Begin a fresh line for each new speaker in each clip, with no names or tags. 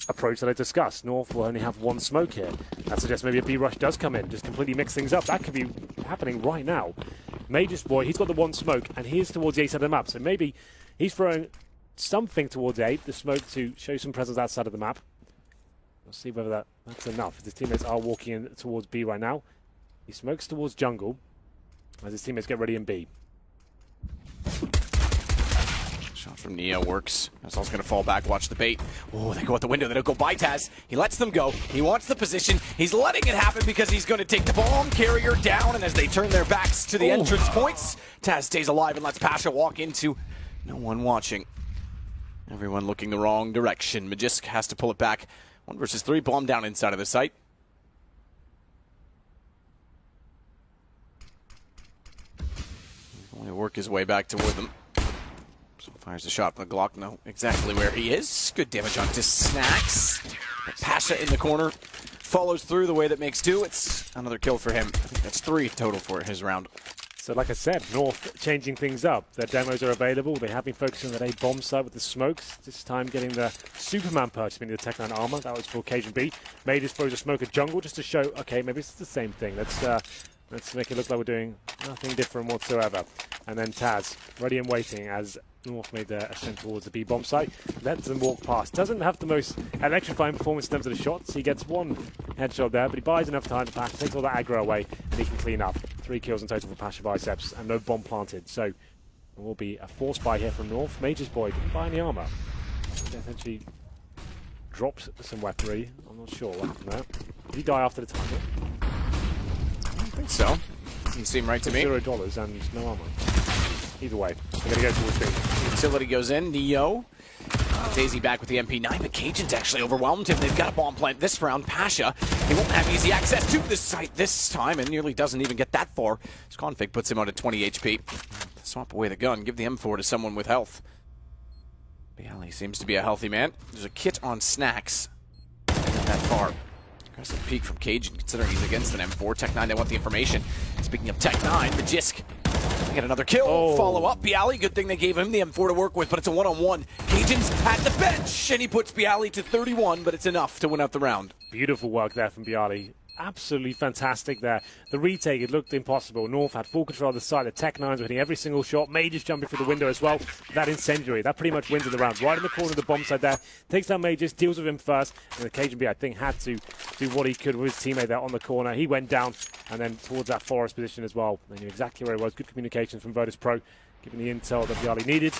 approach that I discussed. North will only have one smoke here. That suggests maybe a B rush does come in, just completely mix things up. That could be happening right now. Major's boy, he's got the one smoke, and he's towards the A side of the map. So maybe he's throwing something towards A, the smoke to show some presence outside of the map. We'll see whether that's enough. His teammates are walking in towards B right now. He smokes towards jungle as his teammates get ready in B.
Shot from Neo works. That's also going to fall back. Watch the bait. Oh, they go out the window. They don't go by Taz. He lets them go. He wants the position. He's letting it happen because he's going to take the bomb carrier down. And as they turn their backs to the entrance points, Taz stays alive and lets Pasha walk into no one watching. Everyone looking the wrong direction. Magisk has to pull it back. 1 versus 3. Bomb down inside of the site. He's going to work his way back toward them. So fires a shot from the Glock. Know exactly where he is. Good damage onto Snacks. But Pasha in the corner follows through the way that makes two. It's another kill for him. I think that's 3 total for his round.
So like I said, North changing things up. Their demos are available. They have been focusing on that A bomb site with the smokes. This time getting the Superman purchase, meaning the Tech 9 armor. That was for occasion B. Major throws a smoke at jungle just to show, okay, maybe it's the same thing. Let's make it look like we're doing nothing different whatsoever. And then Taz, ready and waiting as North made their ascent towards the B bomb site. Lets them walk past. Doesn't have the most electrifying performance in terms of the shots. He gets 1 headshot there, but he buys enough time to pass, takes all that aggro away, and he can clean up. 3 kills in total for Pasha Biceps, and no bomb planted. So it will be a force buy here from North. Major's boy didn't buy any armor. They essentially dropped some weaponry. I'm not sure what happened there. Did he die after the target?
I don't think so. Doesn't seem right to me.
$0 and no armor. Either way, they're going to go towards B.
Utility goes in. Neo. Daisy back with the MP9, but Cajun's actually overwhelmed him. They've got a bomb plant this round. Pasha, he won't have easy access to this site this time, and nearly doesn't even get that far. His config puts him on at 20 HP. Swap away the gun. Give the M4 to someone with health. Bialy seems to be a healthy man. There's a kit on Snacks. Not that far. Aggressive peek from Cajun, considering he's against an M4. Tech 9, they want the information. Speaking of Tech 9, Magisk. Get another kill. Follow up. Bialy, good thing they gave him the M4 to work with, but it's a one-on-one. Cajun's at the bench, and he puts Bialy to 31, but it's enough to win out the round.
Beautiful work there from Bialy. Absolutely fantastic there. The retake, it looked impossible. North had full control of the side. The Tech 9s were hitting every single shot. Majors jumping through the window as well. That incendiary, that pretty much wins in the round. Right in the corner of the bomb side there. Takes down Majors, deals with him first. And the Cajun B, I think, had to do what he could with his teammate there on the corner. He went down and then towards that forest position as well. They knew exactly where he was. Good communications from Virtus Pro, giving the intel that Bialy needed.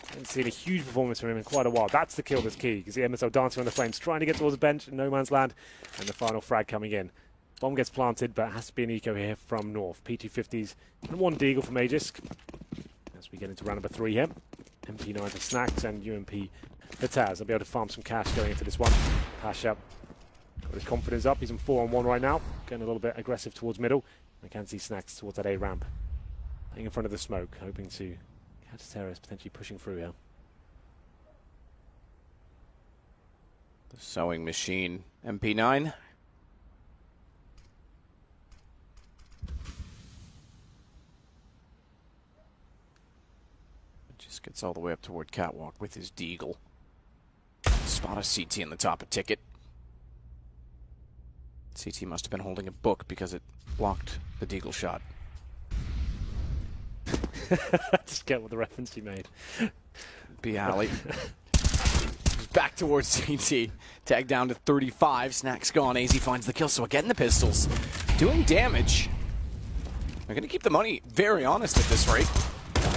Haven't seen a huge performance from him in quite a while. That's the kill that's key. You can see MSL dancing on the flames, trying to get towards the bench in no man's land. And the final frag coming in. Bomb gets planted, but it has to be an eco here from North. P250s and 1 deagle from Magisk. As we get into round number 3 here. MP9 for Snacks and UMP for Taz. They'll be able to farm some cash going into this one. Pasha got his confidence up. He's in 4-on-1 right now. Getting a little bit aggressive towards middle. I can see Snacks towards that A ramp. Playing in front of the smoke, hoping to catch terrorists potentially pushing through here.
The sewing machine. MP9. Just gets all the way up toward Catwalk with his deagle. Spot a CT in the top of ticket. CT must have been holding a book because it blocked the deagle shot.
Just get what the reference he made.
Bialy. Back towards CT. Tag down to 35. Snacks gone. AZ finds the kill. So again, the pistols doing damage. They're going to keep the money very honest at this rate.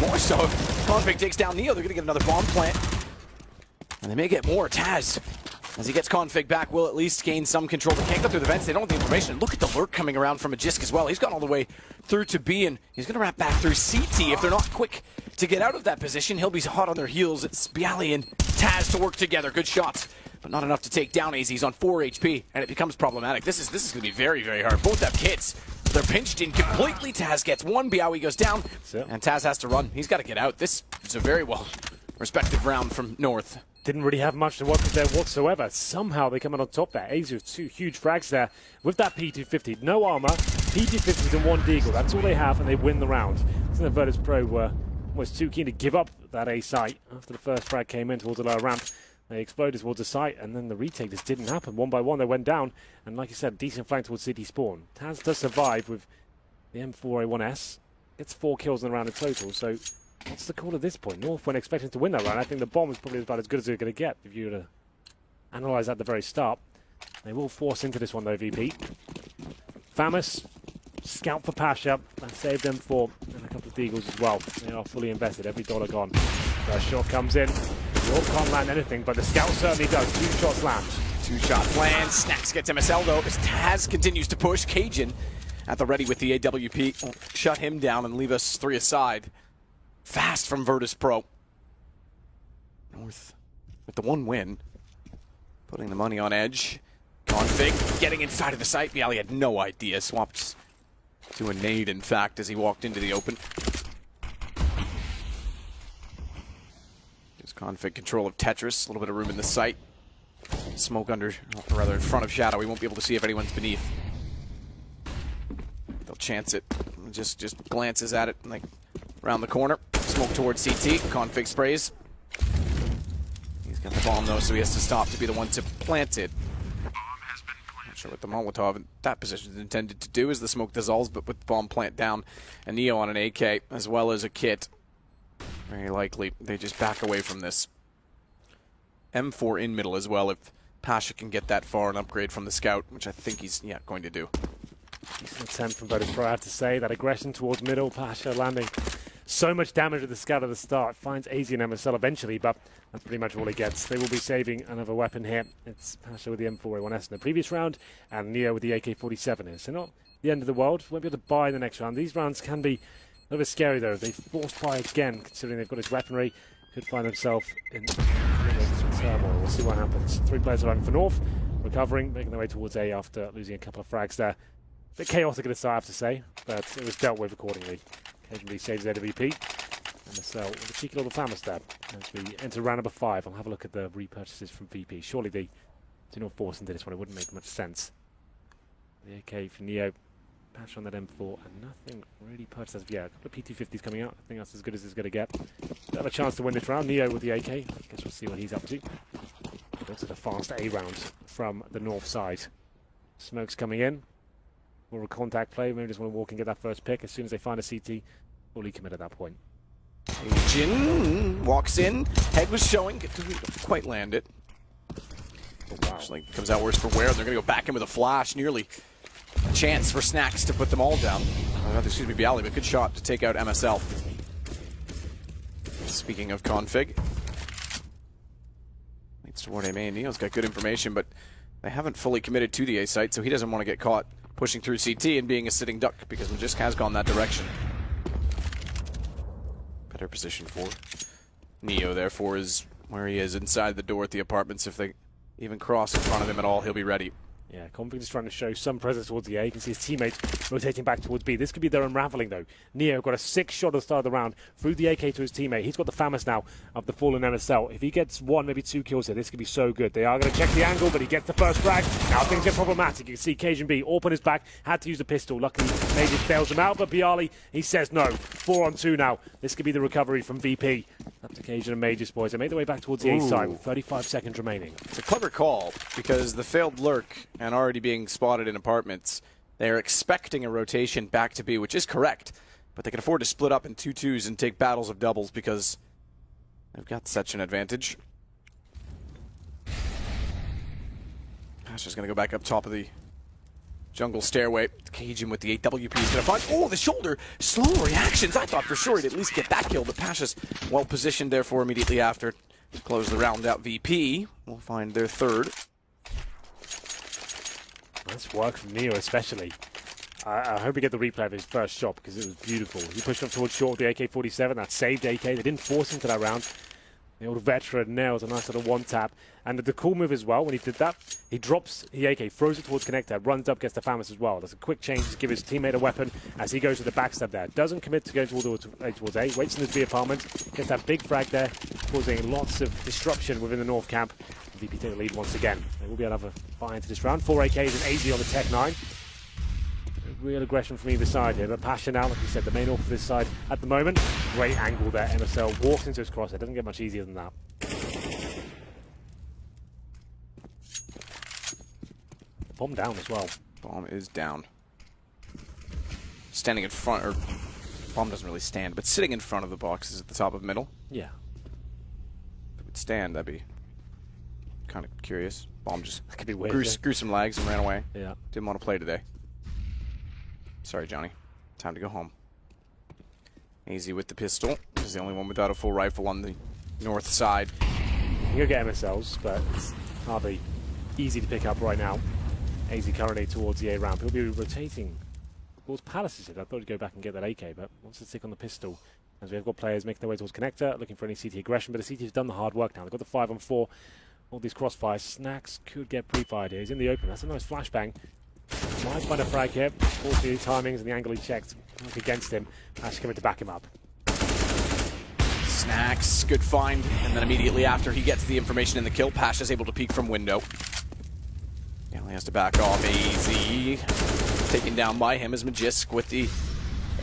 More so, if Config takes down Neo, they're going to get another bomb plant. And they may get more. Taz, as he gets Config back, will at least gain some control. They can't go through the vents. They don't have the information. Look at the lurk coming around from Magisk as well. He's gone all the way through to B, and he's going to wrap back through CT. If they're not quick to get out of that position, he'll be hot on their heels. It's Bialy and Taz to work together. Good shots, but not enough to take down AZ. He's on 4 HP, and it becomes problematic. This is going to be very, very hard. Both have kits. They're pinched in completely. Taz gets 1. Bialy goes down, and Taz has to run. He's got to get out. This is a very well respected round from North.
Didn't really have much to work with there whatsoever. Somehow they come out on top there. AZ with 2 huge frags there with that P250. No armor, P250s and 1 deagle. That's all they have, and they win the round. So the Virtus Pro were almost too keen to give up that A site after the first frag came in towards the lower ramp. They exploded towards the site, and then the retake just didn't happen. One by one, they went down, and like you said, decent flank towards city spawn. Taz does survive with the M4A1S. Gets 4 kills in the round in total, so what's the call at this point? North weren't expecting to win that round. I think the bomb is probably about as good as they're going to get if you were to analyse at the very start. They will force into this one, though, VP. Famous, scout for Pasha. That saved them for and a couple of Deagles as well. They are fully invested, every dollar gone. First shot comes in. York can't land anything, but the scout certainly does. 2 shots land.
2 shots land. Snacks gets MSL though, as Taz continues to push. Cajun at the ready with the AWP. Will shut him down and leave us 3 aside. Fast from Virtus Pro. North with the 1 win. Putting the money on edge. Config getting inside of the site. Bialy had no idea. Swapped to a nade, in fact, as he walked into the open. Gives Config control of Tetris. A little bit of room in the site. Smoke under, or rather in front of Shadow. We won't be able to see if anyone's beneath. They'll chance it. Just glances at it, like around the corner. Smoke towards CT. Config sprays. He's got the bomb though, so he has to stop to be the one to plant it. Not sure what the Molotov in that position is intended to do as the smoke dissolves, but with the bomb plant down and Neo on an AK as well as a kit. Very likely they just back away from this. M4 in middle as well if Pasha can get that far and upgrade from the scout, which I think he's going to do.
Decent attempt from Virtus Pro, I have to say. That aggression towards middle, Pasha landing so much damage with the scout at the start. Finds AZ and MSL eventually, but that's pretty much all he gets. They will be saving another weapon here. It's Pasha with the M4A1S in the previous round, and Neo with the AK-47 here. So not the end of the world. Won't be able to buy in the next round. These rounds can be a little bit scary, though. They forced buy again, considering they've got his weaponry. Could find themselves in turmoil. We'll see what happens. 3 players are running for North, recovering, making their way towards A after losing a couple of frags there. A bit chaotic at the start, I have to say, but it was dealt with accordingly. Occasionally saves AWP. MSL with a cheeky little famous stab as we enter round number 5. I'll have a look at the repurchases from VP. Surely they do not force into this one. It wouldn't make much sense. The AK for Neo. Patch on that M4 and nothing really purchased as of yet. A couple of P250s coming out. I think that's as good as it's going to get. They have a chance to win this round. Neo with the AK. I guess we'll see what he's up to. Looks at a fast A round from the north side. Smoke's coming in. More of a contact play. Maybe just want to walk and get that first pick. As soon as they find a CT, fully commit at that point.
Jin walks in. Head was showing. Didn't quite land it.
Oh, wow.
Actually comes out worse for wear. They're going to go back in with a flash. Nearly a chance for Snacks to put them all down. Excuse me, Bialy, but good shot to take out MSL. Speaking of config. Leads toward A main. Neo's got good information, but they haven't fully committed to the A site, so he doesn't want to get caught pushing through CT and being a sitting duck because Magisk has gone that direction. Better position for Neo, therefore, is where he is inside the door at the apartments. If they even cross in front of him at all, he'll be ready.
Yeah, Config is trying to show some presence towards the A. You can see his teammates rotating back towards B. This could be their unraveling, though. Neo got a 6 shot at the start of the round, threw the AK to his teammate. He's got the famous now of the fallen MSL. If he gets 1, maybe 2 kills here, this could be so good. They are going to check the angle, but he gets the first frag. Now things get problematic. You can see Cajun B up on his back, had to use the pistol. Luckily, maybe it fails him out, but Bialy, he says no. 4 on 2 now. This could be the recovery from VP. Up to Cajun and Majors, boys. They made their way back towards the A side with 35 seconds remaining.
It's a clever call because the failed lurk and already being spotted in apartments, they're expecting a rotation back to B, which is correct, but they can afford to split up in 2-2s and take battles of doubles because they've got such an advantage. Pasha's going to go back up top of the jungle stairway. Cajun with the AWP is going to find... Oh, the shoulder! Slow reactions! I thought for sure he'd at least get that kill, but Pasha's well positioned, therefore, immediately after to close the round out. VP will find their 3rd.
Nice work from Neo, especially. I hope we get the replay of his first shot because it was beautiful. He pushed up towards short with the AK-47. That saved AK. They didn't force him to that round. The old veteran nails a nice little one-tap. And the cool move as well, when he did that, he drops the AK, throws it towards connector, runs up, gets the famous as well. That's a quick change to give his teammate a weapon as he goes to the backstab there. Doesn't commit to going towards A, waits in his B apartment, gets that big frag there, causing lots of disruption within the North camp. VP take the lead once again. There will be another buy into this round. 4 AKs and AZ on the Tech 9. Real aggression from either side here, but Pasha now, like you said, the main off of this side at the moment. Great angle there. MSL walks into his crosshair. Doesn't get much easier than that. Bomb down as well.
Bomb is down. Standing in front, or bomb doesn't really stand, but sitting in front of the boxes at the top of middle.
Yeah.
If it would stand, that'd be kind of curious. Bomb just
That could be weird.
grew some legs and ran away.
Yeah.
Didn't want to play today. Sorry, Johnny. Time to go home. Easy with the pistol. He's the only one without a full rifle on the north side.
You can get MSLs, but it's hardly easy to pick up right now. AZ currently towards the A ramp. He'll be rotating towards Palaces. I thought he'd go back and get that AK, but wants to stick on the pistol. As we have got players making their way towards Connector, looking for any CT aggression, but the CT's done the hard work now. They've got the 5-on-4. All these crossfires. Snacks could get pre-fired here. He's in the open. That's a nice flashbang. Might find a frag here. Fortunately, the timings and the angle he checked work against him. Pash coming to back him up.
Snacks, good find, and then immediately after he gets the information in the kill, Pash is able to peek from window. He only has to back off. AZ taken down by him as Magisk with the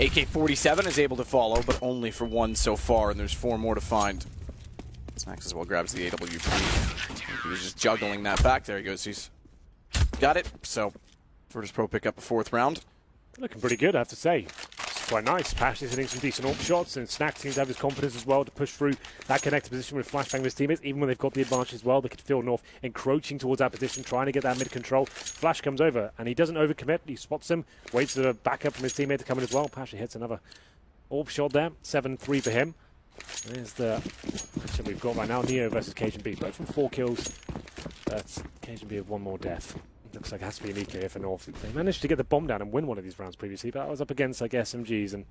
AK-47 is able to follow, but only for one so far, and there's 4 more to find. Snacks as well grabs the AWP. He was just juggling that back. There he goes. He's got it. So Virtus Pro pick up a 4th round.
Looking pretty good, I have to say. It's quite nice. Pash is hitting some decent AWP shots, and Snack seems to have his confidence as well to push through that connected position with flashbang with his teammates. Even when they've got the advantage as well, they could feel North encroaching towards that position, trying to get that mid control. Flash comes over, and he doesn't overcommit. He spots him, waits for the backup from his teammate to come in as well. Pash hits another AWP shot there. 7-3 for him. There's the matchup we've got right now. Neo versus Cajun B. Both from 4 kills. That's Cajun B with 1 more death. Looks like it has to be an EK here for North. They managed to get the bomb down and win one of these rounds previously, but I was up against, like, SMGs and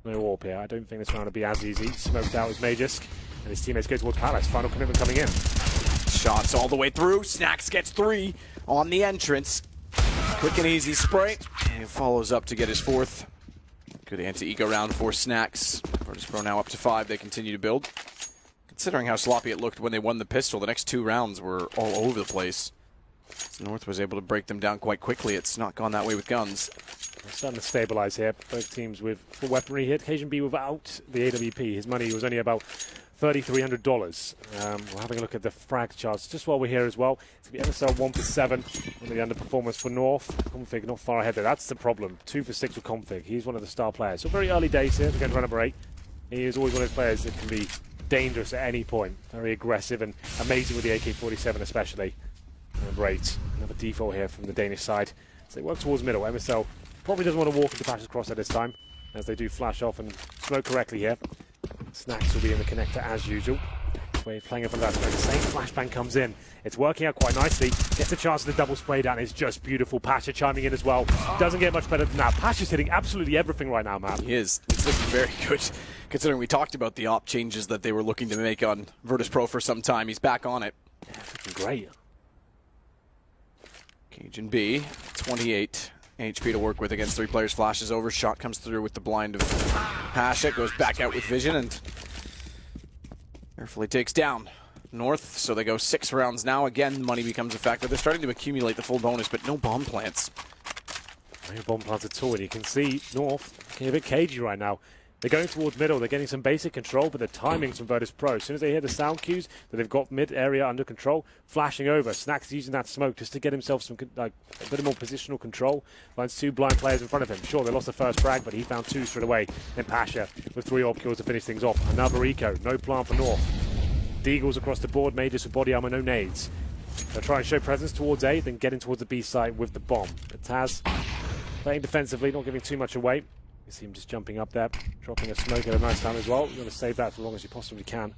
no AWP here. I don't think this round will be as easy. Smoked out as Magisk, and his teammates go towards Palace. Final commitment coming in.
Shots all the way through. Snacks gets 3 on the entrance. Quick and easy spray. And he follows up to get his 4th. Good anti-eco round for Snacks. Virtus Pro now up to 5. They continue to build. Considering how sloppy it looked when they won the pistol, the next 2 rounds were all over the place. North was able to break them down quite quickly. It's not gone that way with guns.
We're starting to stabilize here. Both teams with full weaponry here. Cajun B without the AWP. His money was only about $3,300. We're having a look at the frag charts just while we're here as well. It's going to be MSL 1 for 7. One of the underperformers for North. Config not far ahead there. That's the problem. 2 for 6 with Config. He's one of the star players. So very early days here. We're going to run number 8. He is always one of those players that can be dangerous at any point. Very aggressive and amazing with the AK-47 especially. Number 8. Another default here from the Danish side. So they work towards middle. MSL probably doesn't want to walk into Pash's cross at this time, as they do flash off and smoke correctly here. Snacks will be in the connector as usual. We're playing in front of that smoke. The same flashbang comes in. It's working out quite nicely. Gets a chance of the double spray down. It's just beautiful. Pasha chiming in as well. Doesn't get much better than that. Pasha's hitting absolutely everything right now, man.
He is. He's looking very good, considering we talked about the op changes that they were looking to make on Virtus Pro for some time. He's back on it.
Yeah, looking great.
Cajun B, 28 HP to work with against 3 players. Flashes over, shot comes through with the blind of Pasha, goes back out with vision and carefully takes down North. So they go 6 rounds now. Again, money becomes a factor. They're starting to accumulate the full bonus, but no bomb plants.
No bomb plants at all, and you can see North getting a bit cagey right now. They're going towards middle. They're getting some basic control, but the timings from Virtus Pro. As soon as they hear the sound cues that they've got mid area under control, flashing over. Snacks using that smoke just to get himself some a bit more positional control. Finds 2 blind players in front of him. Sure, they lost the first frag, but he found 2 straight away. Then Pasha with 3 AWP kills to finish things off. Another eco. No plant for North. Deagles across the board. Majors with body armor, no nades. They'll try and show presence towards A, then get in towards the B site with the bomb. But Taz playing defensively, not giving too much away. You see him just jumping up there, dropping a smoke at a nice time as well. You want to save that for as long as you possibly can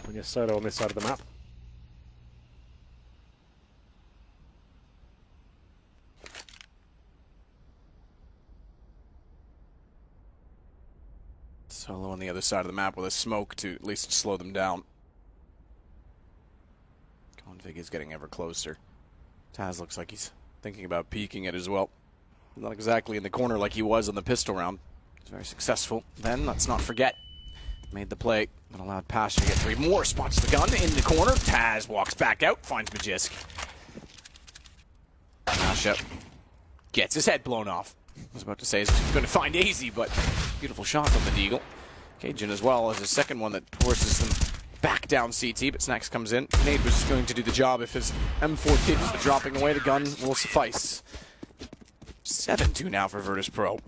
when you're solo on this side of the map.
Solo on the other side of the map with a smoke to at least slow them down. Config is getting ever closer. Taz looks like he's thinking about peeking it as well. Not exactly in the corner like he was on the pistol round. He's very successful. Then, let's not forget, made the play, but allowed Pasha to get 3 more. Spots the gun in the corner. Taz walks back out, finds Magisk. Pasha gets his head blown off. I was about to say he's going to find AZ, but beautiful shot from the Deagle. Cajun as well as a second one that forces them back down. down CT, but Snacks comes in. Nade was going to do the job if his M4 didn't, but dropping away the gun will suffice. 7-2 now for Virtus Pro.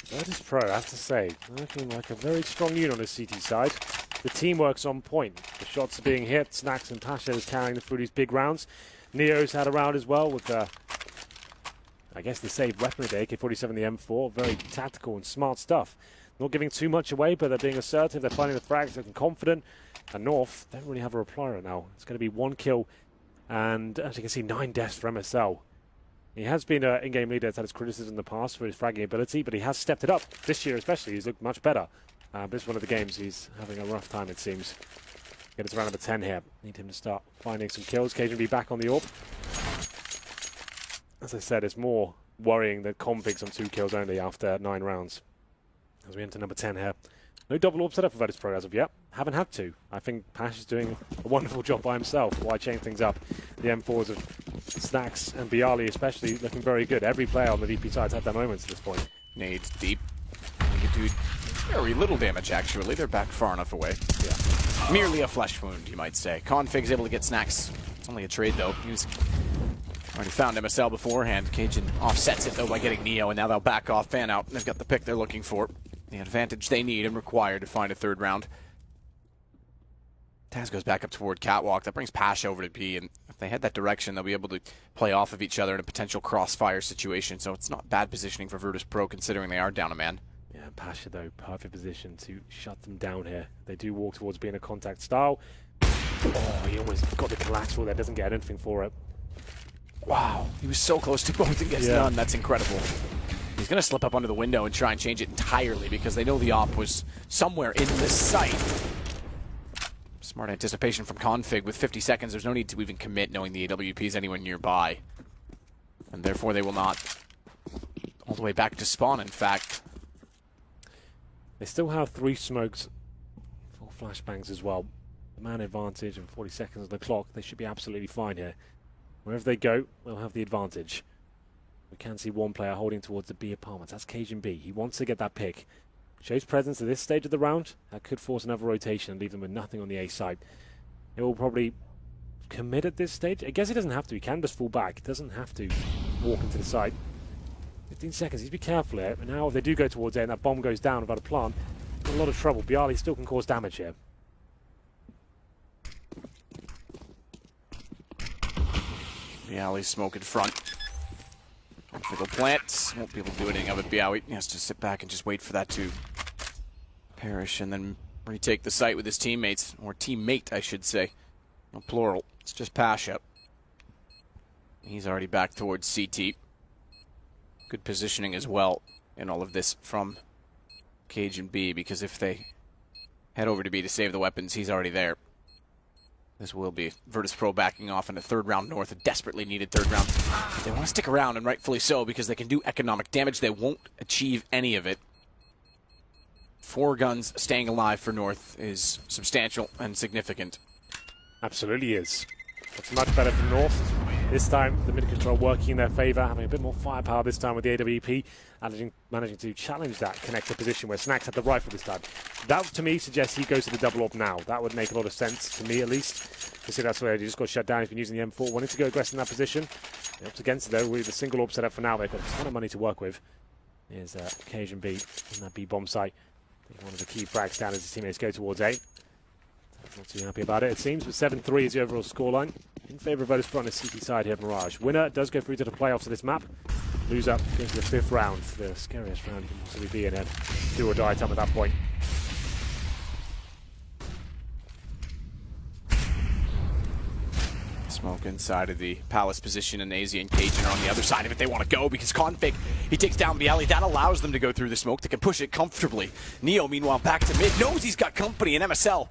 Virtus Pro, I have to say, looking like a very strong unit on the CT side. The teamwork's on point. The shots are being hit. Snacks and Pasha is carrying them through these big rounds. Neo's had a round as well with, I guess, the saved weapon of the AK-47, the M4. Very tactical and smart stuff. Not giving too much away, but they're being assertive. They're finding the frags, looking confident. And North don't really have a reply right now. It's going to be 1 kill and, as you can see, 9 deaths for MSL. He has been an in-game leader that's had his criticism in the past for his fragging ability, but he has stepped it up. This year especially, he's looked much better. This is one of the games he's having a rough time, it seems. Get us around number 10 here. Need him to start finding some kills. Cajun be back on the AWP. As I said, it's more worrying that Configs on 2 kills only after 9 rounds. As we enter number 10 here. No double AWP set up for Virtus Pro as of yet. Haven't had to. I think Pash is doing a wonderful job by himself. Why change things up? The M4s of Snacks and Bialy especially looking very good. Every player on the VP side's had their moments at this point.
Nades deep. You can do very little damage, actually. They're back far enough away.
Yeah.
Merely a flesh wound, you might say. Config's able to get Snacks. It's only a trade, though. He's already found MSL beforehand. Cajun offsets it, though, by getting Neo, and now they'll back off, fan out. They've got the pick they're looking for. The advantage they need and require to find a 3rd round. Taz goes back up toward Catwalk. That brings Pasha over to B, and if they head that direction, they'll be able to play off of each other in a potential crossfire situation. So it's not bad positioning for Virtus Pro, considering they are down a man.
Yeah, Pasha, though, perfect position to shut them down here. They do walk towards being a contact style. Oh, he almost got the collateral there. Doesn't get anything for it.
Wow, he was so close to both and gets none. That's incredible. He's going to slip up under the window and try and change it entirely because they know the op was somewhere in this site. Smart anticipation from Config. With 50 seconds, there's no need to even commit knowing the AWP is anywhere nearby. And therefore they will not. All the way back to spawn, in fact.
They still have 3 smokes, 4 flashbangs as well. The man advantage and 40 seconds on the clock. They should be absolutely fine here. Wherever they go, they'll have the advantage. We can see one player holding towards the B apartments. That's Cajun B. He wants to get that pick. Shows presence at this stage of the round. That could force another rotation and leave them with nothing on the A side. It will probably commit at this stage. I guess he doesn't have to. He can just fall back. He doesn't have to walk into the side. 15 seconds. He's be careful here. And now if they do go towards A and that bomb goes down without a plant, a lot of trouble. Bialy still can cause damage here.
Bialy's smoke in front. Fiddle plant. Won't be able to do anything of it. Bialy has to sit back and just wait for that to perish and then retake the site with his teammates. Or teammate, I should say. No plural. It's just Pasha. He's already back towards CT. Good positioning as well in all of this from Cajun B, because if they head over to B to save the weapons, he's already there. This will be Virtus Pro backing off in a 3rd round north, a desperately needed 3rd round. But they want to stick around, and rightfully so, because they can do economic damage. They won't achieve any of it. 4 guns staying alive for North is substantial and significant.
Absolutely is. It's much better for North. This time, the mid-control working in their favour, having a bit more firepower this time with the AWP, managing to challenge that connector position where Snacks had the rifle this time. That, to me, suggests he goes to the double AWP now. That would make a lot of sense, to me at least. You see, that's where he just got shut down. He's been using the M4, wanting to go aggressive in that position. Up against it, though, with the single AWP set up for now. They've got a ton of money to work with. Here's Cajun B in that B bomb site. One of the key frags down as his teammates go towards A. Not too happy about it, it seems, but 7-3 is the overall scoreline. In favour of Virtus Pro on the CT side here, Mirage. Winner does go through to the playoffs of this map. Loser goes to the 5th round, the scariest round you can possibly be in. Do or die time at that point.
Smoke inside of the Palace position, and AZ and Cajun are on the other side of it. They want to go because Config, he takes down Bialy. That allows them to go through the smoke. They can push it comfortably. Neo, meanwhile, back to mid. Knows he's got company in MSL.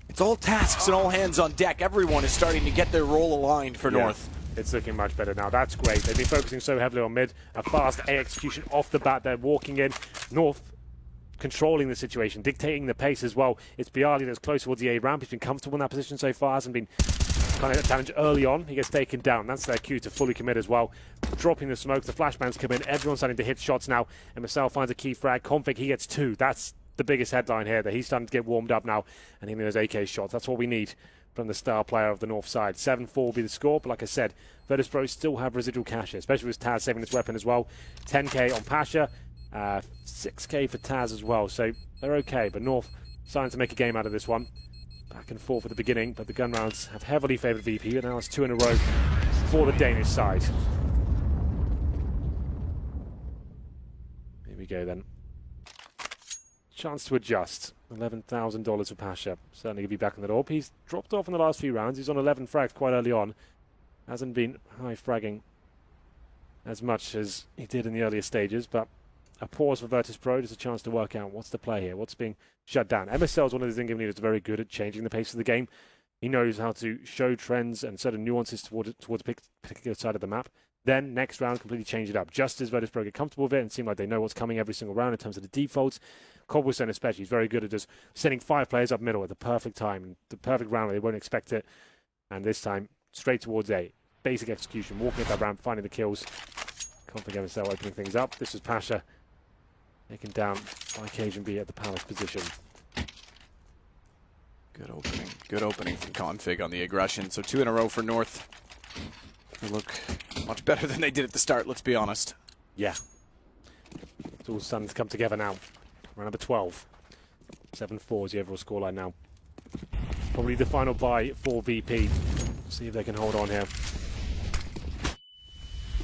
It's all tasks and all hands on deck. Everyone is starting to get their role aligned for North.
It's looking much better now. That's great. They've been focusing so heavily on mid. A fast A execution off the bat. They're walking in. North controlling the situation, dictating the pace as well. It's Bialy that's close towards the A ramp. He's been comfortable in that position so far. Hasn't been kind of challenged early on. He gets taken down. That's their cue to fully commit as well. Dropping the smoke. The flashbangs come in. Everyone's starting to hit shots now. And Marcel finds a key frag. Config, he gets 2. That's the biggest headline here, that he's starting to get warmed up now and hitting those AK shots. That's what we need from the star player of the north side. 7-4 will be the score, but like I said, Virtus.pro still have residual cash here, especially with Taz saving his weapon as well. 10k on Pasha, 6k for Taz as well, so they're okay, but North starting to make a game out of this one. Back and forth at the beginning, but the gun rounds have heavily favoured VP, and now it's 2 in a row for the Danish side. Here we go then. Chance to adjust. $11,000 for Pasha. Certainly going to be back in the door. He's dropped off in the last few rounds. He's on 11 frags quite early on. Hasn't been high fragging as much as he did in the earlier stages, but a pause for Virtus.pro, just a chance to work out what's the play here, what's being shut down. MSL is one of these in-game leaders very good at changing the pace of the game. He knows how to show trends and certain nuances towards a particular side of the map. Then, next round, completely change it up. Just as Virtus.pro get comfortable with it and seem like they know what's coming every single round in terms of the defaults, Cobblestone especially is very good at just sending 5 players up middle at the perfect time, the perfect round where they won't expect it. And this time, straight towards A. Basic execution, walking at that ramp, finding the kills. Config MSL opening things up. This is Pasha taken down by Cajun B at the Palace position.
Good opening from Config on the aggression. So 2 in a row for North. They look much better than they did at the start, let's be honest.
Yeah. It's all starting to come together now. Round number 12. 7-4 is the overall scoreline now. Probably the final buy for VP. See if they can hold on here.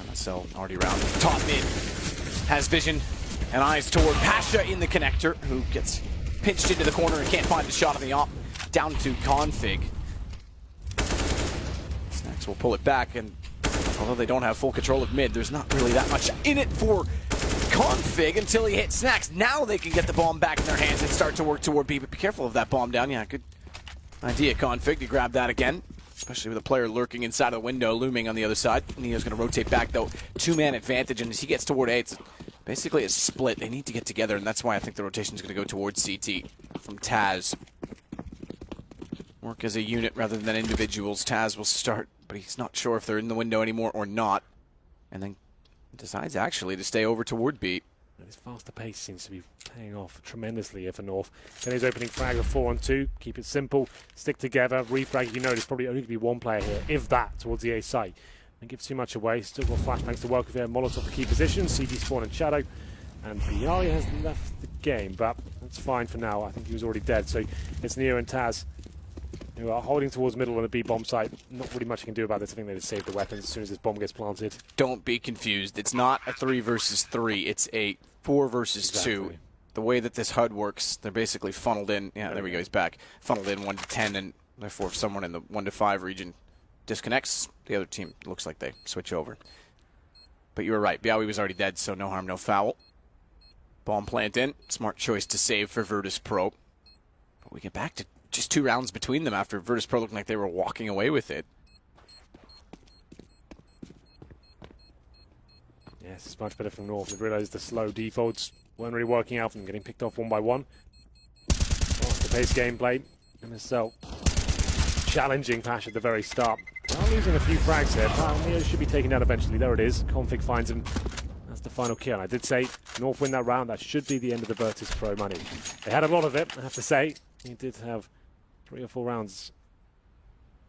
MSL already round top mid. Has vision and eyes toward Pasha in the connector, who gets pinched into the corner and can't find the shot on the op. Down to Config. Snacks will pull it back, and although they don't have full control of mid, there's not really that much in it for Config until he hits Snacks. Now they can get the bomb back in their hands and start to work toward B, but be careful of that bomb down. Yeah, good idea, Config, to grab that again, especially with a player lurking inside of the window, looming on the other side. Neo's going to rotate back, though. 2-man advantage, and as he gets toward A, it's basically a split. They need to get together, and that's why I think the rotation is going to go towards CT from Taz. Work as a unit rather than individuals. Taz will start, but he's not sure if they're in the window anymore or not. And then decides actually to stay over toward B.
And his faster pace seems to be paying off tremendously here for North. Then he's opening frag of 4-on-2. Keep it simple. Stick together. Refrag, you know, there's probably only going to be one player here, if that, towards the A site. Don't give too much away. Still got flashbangs to work with here. Molotov for key positions. CG spawn and Shadow. And Bialy has left the game, but that's fine for now. I think he was already dead. So it's Neo and Taz who are holding towards middle on the B bomb site. Not really much you can do about this. I think they just save the weapons as soon as this bomb gets planted.
Don't be confused. It's not a 3 versus 3. It's a 4 versus 2. The way that this HUD works, they're basically funneled in. Yeah, there we go. He's back. Funneled in 1 to 10, and therefore if someone in the 1 to 5 region disconnects, the other team looks like they switch over. But you were right. Bialy was already dead, so no harm, no foul. Bomb plant in. Smart choice to save for Virtus.pro. But we get back to just 2 rounds between them after Virtus.pro looking like they were walking away with it.
Yes, it's much better from North. They've realised the slow defaults weren't really working out for them, getting picked off 1 by 1. Faster pace gameplay. MSL challenging Pash at the very start. Now losing a few frags here. Neo should be taken down eventually. There it is. Config finds him. That's the final kill. I did say North win that round. That should be the end of the Virtus.pro money. They had a lot of it, I have to say. He did have 3 or 4 rounds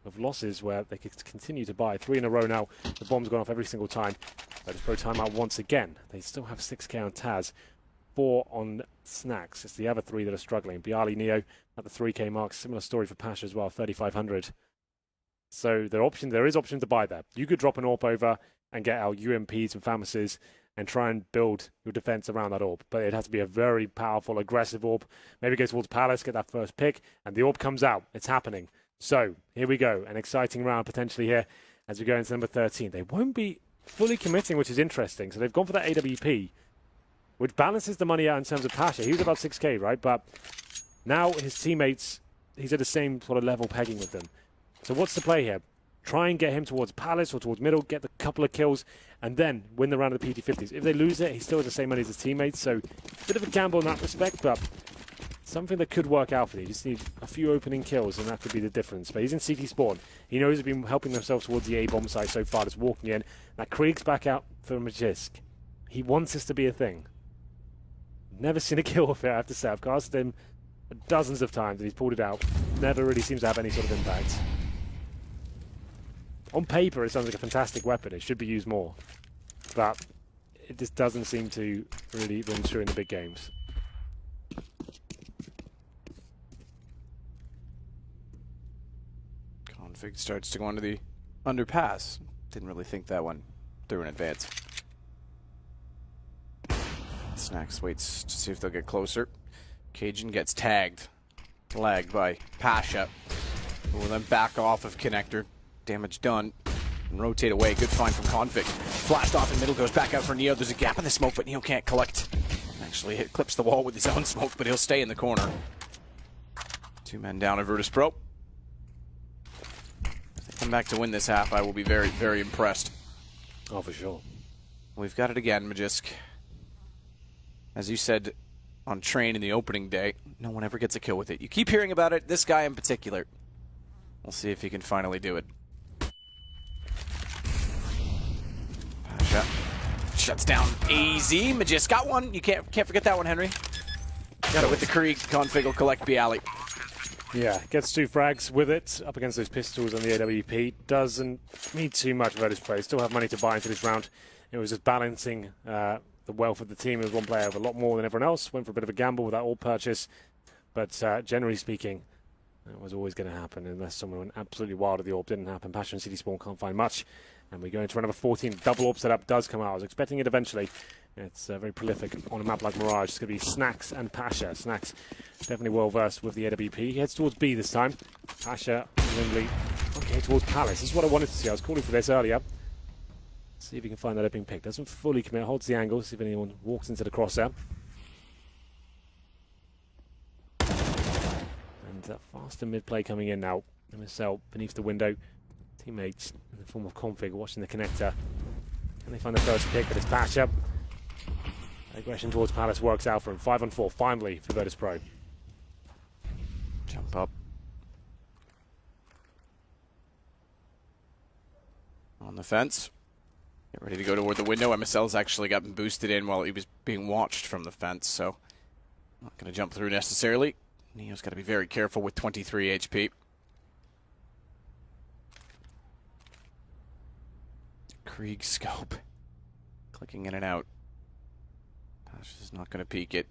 of losses where they could continue to buy. 3 in a row now. The bomb's gone off every single time. Virtus.pro timeout once again. They still have 6k on Taz, 4 on Snacks. It's the other 3 that are struggling. Bialy, Neo at the 3k mark. Similar story for Pasha as well, 3,500. So there is option to buy there. You could drop an AWP over and get our UMPs and FAMASs and try and build your defense around that AWP. But it has to be a very powerful, aggressive AWP. Maybe go towards Palace, get that first pick, and the AWP comes out. It's happening. So here we go. An exciting round potentially here as we go into number 13. They won't be fully committing, which is interesting. So they've gone for that AWP, which balances the money out in terms of Pasha. He was about 6k, right? But now his teammates, he's at the same sort of level pegging with them. So what's the play here? Try and get him towards Palace or towards middle, get the couple of kills, and then win the round of the PT50s. If they lose it, he still has the same money as his teammates, so a bit of a gamble in that respect, but something that could work out for them. You just need a few opening kills, and that could be the difference. But he's in CT spawn. He knows he's been helping themselves towards the A bomb site so far, just walking in. Now Krieg's back out for Majisk. He wants this to be a thing. Never seen a kill with it, I have to say. I've cast him dozens of times and he's pulled it out. Never really seems to have any sort of impact. On paper, it sounds like a fantastic weapon. It should be used more. But it just doesn't seem to really ring true in the big games.
Config starts to go under the underpass. Didn't really think that one through in advance. Snacks waits to see if they'll get closer. Cajun gets tagged. Lagged by Pasha. Who will then back off of connector. Damage done. And rotate away. Good find from Config. Flashed off in middle. Goes back out for Neo. There's a gap in the smoke, but Neo can't collect. Actually, it clips the wall with his own smoke, but he'll stay in the corner. 2 men down at Virtus Pro. If they come back to win this half, I will be very, very impressed.
Oh, for sure.
We've got it again, Magisk. As you said on Train in the opening day, no one ever gets a kill with it. You keep hearing about it, this guy in particular. We'll see if he can finally do it. Pasha shuts down AZ. Magisk got one. You can't forget that one, Henry. Got it with the Krieg. Config will collect Bialy.
Yeah, gets 2 frags with it, up against those pistols on the AWP. Doesn't need too much of Virtus Pro. Still have money to buy into this round. It was just balancing the wealth of the team. It was one player with a lot more than everyone else. Went for a bit of a gamble with that all purchase. But generally speaking, that was always going to happen unless someone went absolutely wild at the AWP. Didn't happen. Pasha and City Spawn can't find much. And we go into round number 14. Double AWP setup does come out. I was expecting it eventually. It's very prolific on a map like Mirage. It's going to be Snacks and Pasha. Snacks definitely well versed with the AWP. He heads towards B this time. Pasha presumably okay towards Palace. This is what I wanted to see. I was calling for this earlier. See if he can find that opening pick. Doesn't fully commit. Holds the angle. See if anyone walks into the crosshair. And faster mid play coming in now. MSL beneath the window. Teammates in the form of Config watching the connector. And they find the first pick, but it's Pasha. Aggression towards Palace works out for him. 5 on 4 finally for Virtus Pro.
Jump up. On the fence. Get ready to go toward the window. MSL's actually gotten boosted in while he was being watched from the fence, so not going to jump through necessarily. Neo's got to be very careful with 23 HP. Krieg scope. Clicking in and out. Pasha's not going to peek it.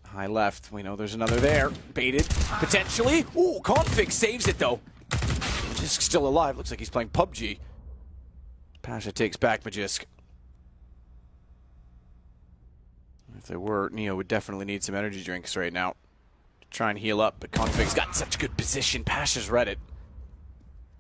High left. We know there's another there. Baited. Potentially. Ooh, Config saves it, though. Magisk still alive. Looks like he's playing PUBG. Pasha takes back Magisk. If there were, Neo would definitely need some energy drinks right now to try and heal up, but Config's got such good position. Pasha's read it.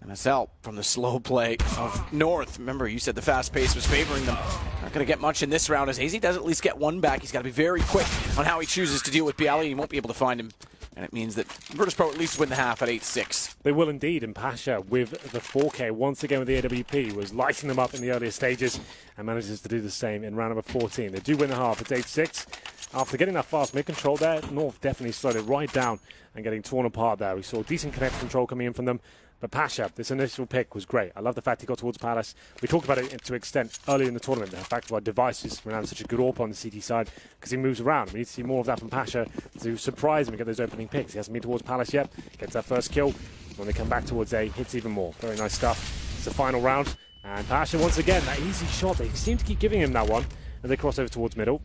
MSL from the slow play of North. Remember, you said the fast pace was favoring them. Not going to get much in this round as AZ does at least get one back. He's got to be very quick on how he chooses to deal with Bialy. He won't be able to find him. And it means that Virtus Pro at least win the half at 8-6.
They will indeed, and Pasha with the 4K once again with the AWP was lighting them up in the earlier stages and manages to do the same in round number 14. They do win the half. It's 8-6. After getting that fast mid-control there, North definitely slowed it right down and getting torn apart there. We saw decent connect control coming in from them. But Pasha, this initial pick was great. I love the fact he got towards Palace. We talked about it to an extent earlier in the tournament, the fact of our devices ran such a good AWP on the CT side because he moves around. We need to see more of that from Pasha to surprise him and get those opening picks. He hasn't been towards Palace yet. Gets that first kill. When they come back towards A, hits even more. Very nice stuff. It's the final round. And Pasha, once again, that easy shot. They seem to keep giving him that one. And they cross over towards middle.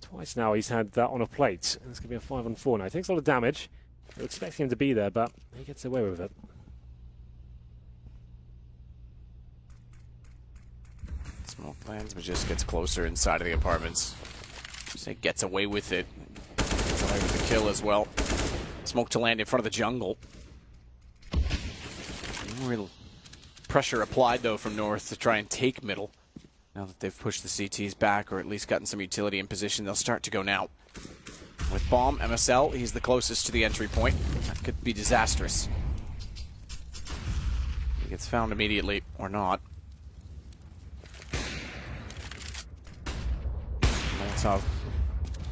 Twice now he's had that on a plate. And it's going to be a 5 on 4 now. He takes a lot of damage. We're expecting him to be there, but he gets away with it.
Smoke lands, but just gets closer inside of the apartments. Say gets away with it. Gets away with the kill as well. Smoke to land in front of the jungle. No real pressure applied though from North to try and take middle. Now that they've pushed the CTs back or at least gotten some utility in position, they'll start to go now. With Bomb, MSL, he's the closest to the entry point. That could be disastrous. He gets found immediately, or not. Molotov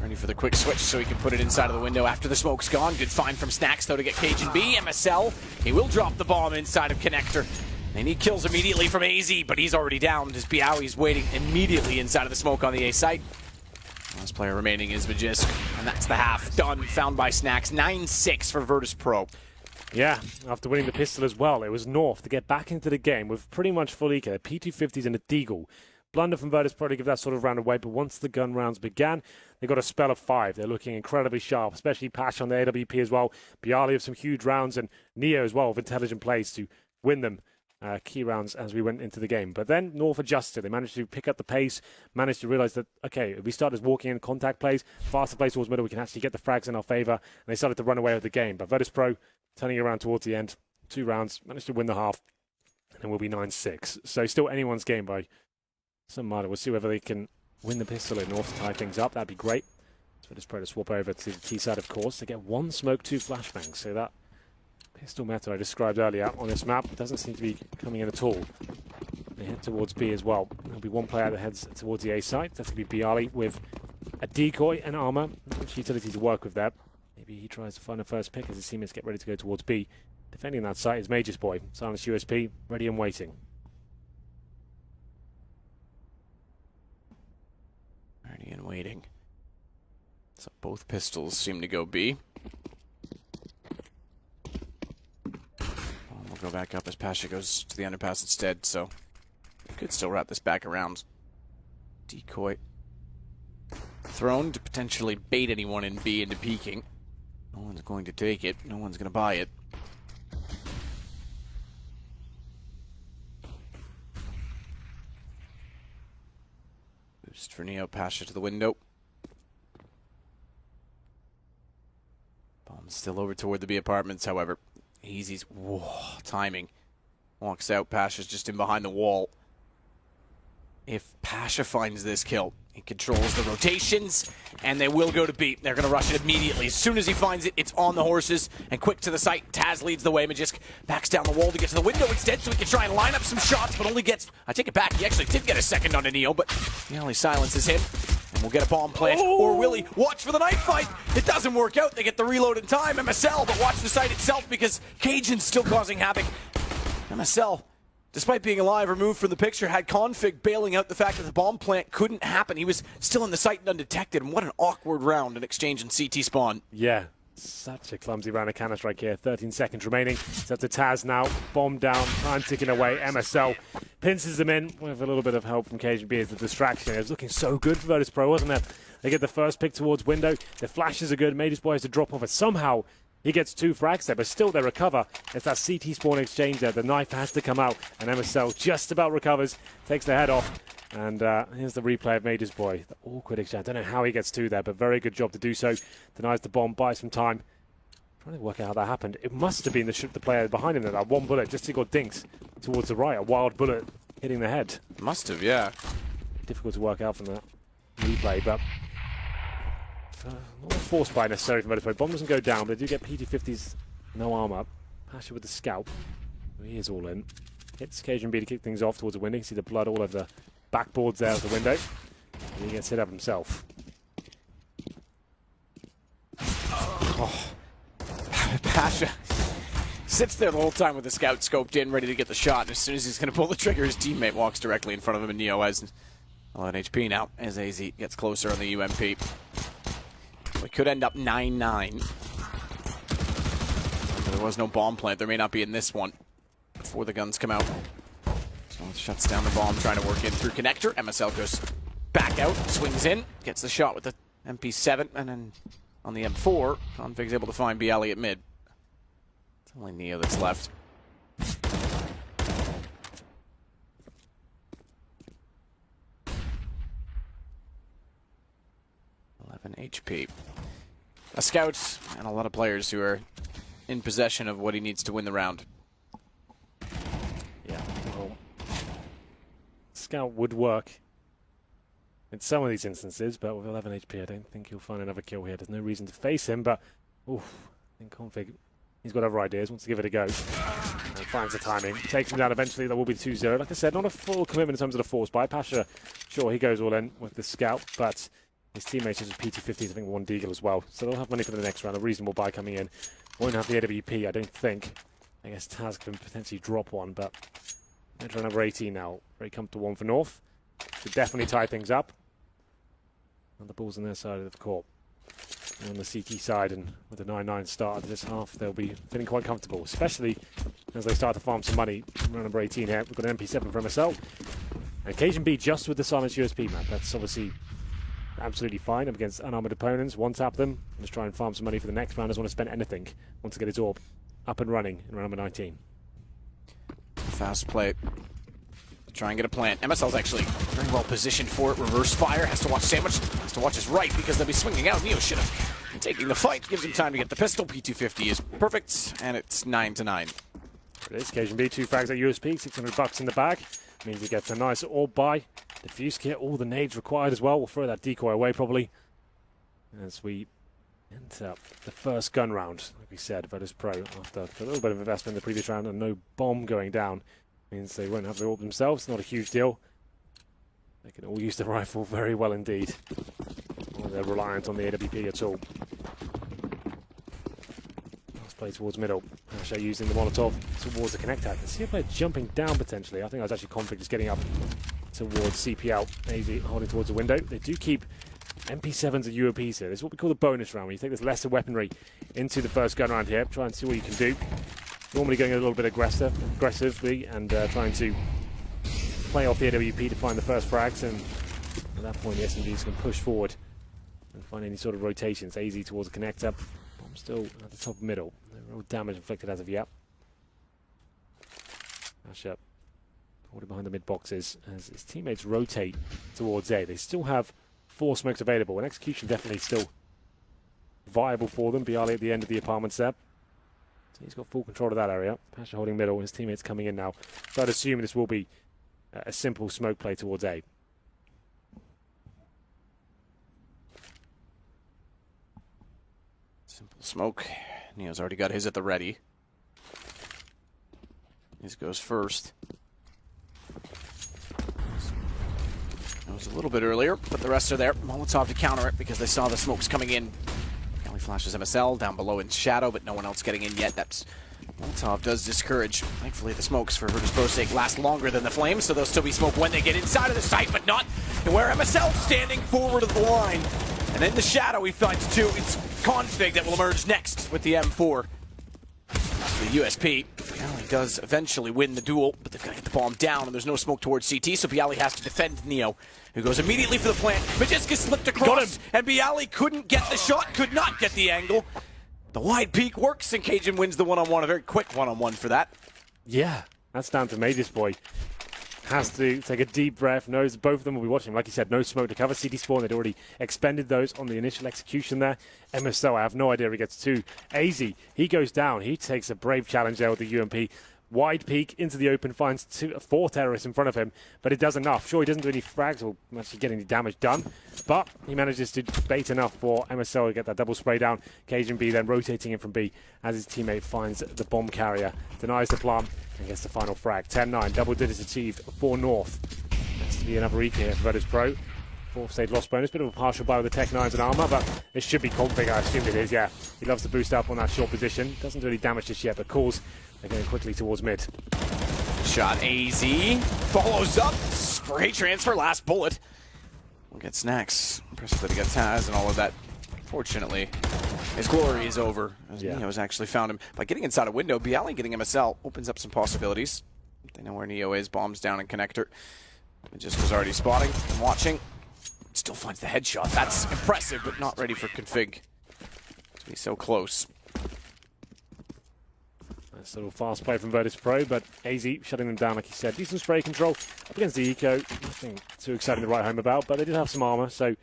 ready for the quick switch so he can put it inside of the window after the smoke's gone. Good find from Snacks, though, to get Cajun B. MSL, he will drop the bomb inside of Connector. They need kills immediately from AZ, but he's already down as Bialy's waiting immediately inside of the smoke on the A site. Last player remaining is Magisk, and that's the half done. Found by Snacks. 9-6 for Virtus Pro.
Yeah, after winning the pistol as well, it was North to get back into the game with pretty much full eco. P250s and a Deagle. Blunder from Virtus Pro to give that sort of round away, but once the gun rounds began, they got a spell of 5. They're looking incredibly sharp, especially Pash on the AWP as well. Bialy with some huge rounds, and Neo as well with intelligent plays to win them key rounds as we went into the game. But then North adjusted. They managed to pick up the pace, managed to realize that, okay, if we started walking in contact plays, faster plays towards middle, we can actually get the frags in our favor, and they started to run away with the game. But Virtus Pro, turning around towards the end, 2 rounds, managed to win the half, and we'll be 9-6. So still anyone's game by some margin. We'll see whether they can win the pistol in North to tie things up. That'd be great. So Virtus Pro to swap over to the T side, of course. They get 1 smoke, 2 flashbangs. So that pistol method I described earlier on this map doesn't seem to be coming in at all. They head towards B as well. There'll be 1 player that heads towards the A side. That's going to be Bialy with a decoy and armor. Not much utility to work with there. Maybe he tries to find a first pick as his teammates get ready to go towards B. Defending that site is Major's boy. Silence USP, ready and waiting.
Ready and waiting. So both pistols seem to go B. We'll go back up as Pasha goes to the underpass instead, so could still wrap this back around. Decoy thrown to potentially bait anyone in B into peeking. No one's going to take it. No one's going to buy it. Boost for Neo. Pasha to the window. Bomb's still over toward the B apartments, however. Easy's timing. Walks out. Pasha's just in behind the wall. If Pasha finds this kill, he controls the rotations, and they will go to B. They're going to rush it immediately. As soon as he finds it, it's on the horses, and quick to the site. Taz leads the way. Magisk backs down the wall to get to the window instead, so he can try and line up some shots, but only gets... I take it back. He actually did get a second on a Neo, but he only silences him. And we'll get a bomb plant. Or will he? Watch for the knife fight. It doesn't work out. They get the reload in time. MSL, but watch the site itself because Cajun's still causing havoc. MSL, despite being alive, removed from the picture, had Config bailing out the fact that the bomb plant couldn't happen. He was still in the site and undetected. And what an awkward round, an exchange in CT spawn.
Yeah, such a clumsy round of Counter-Strike here. 13 seconds remaining. It's up to Taz now. Bomb down, time ticking away. MSL pinces them in with a little bit of help from Cajun B as the distraction. It was looking so good for Virtus Pro, wasn't it? They get the first pick towards window. The flashes are good. Major's boy has to drop off, and somehow he gets 2 frags there, but still they recover. It's that CT spawn exchange there. The knife has to come out, and MSL just about recovers, takes the head off. And here's the replay of Major's boy. The awkward exchange. I don't know how he gets 2 there, but very good job to do so. Denies the bomb, buys some time. Trying to work out how that happened. It must have been the player behind him there. That 1 bullet just he got dinked towards the right. A wild bullet hitting the head.
Must have, yeah.
Difficult to work out from that replay, but not a force buy necessarily from Virtus Pro. Bomb doesn't go down, but they do get PT50s, no armor. Pasha with the scalp. He is all in. Hits Cajun B to kick things off towards the window. You see the blood all over the backboards there of the window. And he gets hit up himself.
Oh. Pasha sits there the whole time with the scout scoped in, ready to get the shot. And as soon as he's going to pull the trigger, his teammate walks directly in front of him, and Neo has 11 HP now as AZ gets closer on the UMP. We could end up 9-9. There was no bomb plant. There may not be in this one before the guns come out. So shuts down the bomb, trying to work in through connector. MSL goes back out, swings in, gets the shot with the MP7, and then on the M4, Config's able to find Bialy at mid. It's only Neo that's left. 11 HP. A scout and a lot of players who are in possession of what he needs to win the round.
Yeah, well, scout would work in some of these instances, but with 11 HP, I don't think he'll find another kill here. There's no reason to face him, but oof, I think Config, he's got other ideas, wants to give it a go. And finds the timing, takes him down eventually. There will be 2-0. Like I said, not a full commitment in terms of the force buy. Pasha, sure, he goes all in with the scout, but his teammates just PT50s, I think 1 Deagle as well. So they'll have money for the next round, a reasonable buy coming in. Won't have the AWP, I don't think. I guess Taz can potentially drop one, but enter number 18 now. Very comfortable one for North. Should definitely tie things up. And the ball's on their side of the court. And on the CT side, and with a 9-9 start of this half, they'll be feeling quite comfortable, especially as they start to farm some money. Round number 18 here, we've got an MP7 for MSL. And Occasion B just with the silenced USP map. That's obviously absolutely fine up against unarmored opponents. One tap them, just try and farm some money for the next round. Doesn't want to spend anything. Wants to get his orb up and running in round number 19.
Fast play. Try and get a plant. MSL's actually very well positioned for it. Reverse fire. Has to watch Sandwich. Has to watch his right because they'll be swinging out. Neo should have been taking the fight. Gives him time to get the pistol. P250 is perfect, and it's 9-9.
It is. Occasion B, 2 frags at USP. $600 in the bag. Means he gets a nice orb buy. Diffuse kit. All the nades required as well. We'll throw that decoy away probably. As we enter the first gun round, like we said, Virtus Pro, after a little bit of investment in the previous round and no bomb going down. Means they won't have the orb themselves. Not a huge deal. They can all use the rifle very well indeed. Or they're reliant on the AWP at all. Last play towards middle. Asher using the Molotov towards the connector. I can see a player jumping down potentially. I think that was actually Config just getting up towards CPL. AZ holding towards the window. They do keep MP7s and UOPs here. This is what we call the bonus round. When you take this lesser weaponry into the first gun round here, try and see what you can do. Normally going a little bit aggressively and trying to play off the AWP to find the first frags, and at that point the SMGs can push forward and find any sort of rotations. AZ towards the connector. Bomb still at the top middle. No real damage inflicted as of yet. Asher holding behind the mid boxes as his teammates rotate towards A. They still have 4 smokes available, and execution definitely still viable for them. Bialy at the end of the apartments there. So he's got full control of that area. Pasha holding middle, his teammates coming in now. So I'd assume this will be a simple smoke play towards A.
Simple smoke. Neo's already got his at the ready. His goes first. It was a little bit earlier, but the rest are there. Molotov to counter it because they saw the smokes coming in. He flashes MSL down below in shadow, but no one else getting in yet. That's Molotov does discourage. Thankfully, the smokes for Virtus Pro's sake last longer than the flames, so they'll still be smoke when they get inside of the site, but not where MSL standing forward of the line. And in the shadow, he finds 2. It's Config that will emerge next with the M4. The USP. Bialy does eventually win the duel, but they've got to get the bomb down, and there's no smoke towards CT, so Bialy has to defend Neo, who goes immediately for the plant. Majiska slipped across, and Bialy couldn't get the shot, could not get the angle. The wide peak works, and Cajun wins the one-on-one, a very quick one-on-one for that.
Yeah, that's down to Major's boy. Has to take a deep breath, knows both of them will be watching. Like you said, no smoke to cover. CT Spawn, they'd already expended those on the initial execution there. MSO, I have no idea if he gets 2. AZ, he goes down. He takes a brave challenge there with the UMP. Wide peek into the open, finds 4 terrorists in front of him, but it does enough. Sure, he doesn't do any frags or actually get any damage done, but he manages to bait enough for MSO to get that double spray down. Cajun B then rotating in from B as his teammate finds the bomb carrier, denies the plant, and gets the final frag. 10-9, double digits achieved for North. Has to be another eco here for Virtus Pro. 4th stage loss bonus, bit of a partial buy with the Tech 9s and armor, but it should be Config, I assume it is, yeah. He loves to boost up on that short position. Doesn't do any damage just yet, but calls. They're going quickly towards mid.
Shot AZ. Follows up. Spray transfer. Last bullet. We'll get snacks. Impressive that he got Taz and all of that. Fortunately, his glory is over. As Neo's actually found him. By getting inside a window, Bialy getting MSL opens up some possibilities. They know where Neo is. Bombs down in connector. It just was already spotting and watching. Still finds the headshot. That's impressive, but not ready for config. To be so close.
Nice little fast play from Virtus Pro, but AZ shutting them down, like he said. Decent spray control up against the eco. Nothing too exciting to write home about, but they did have some armor, so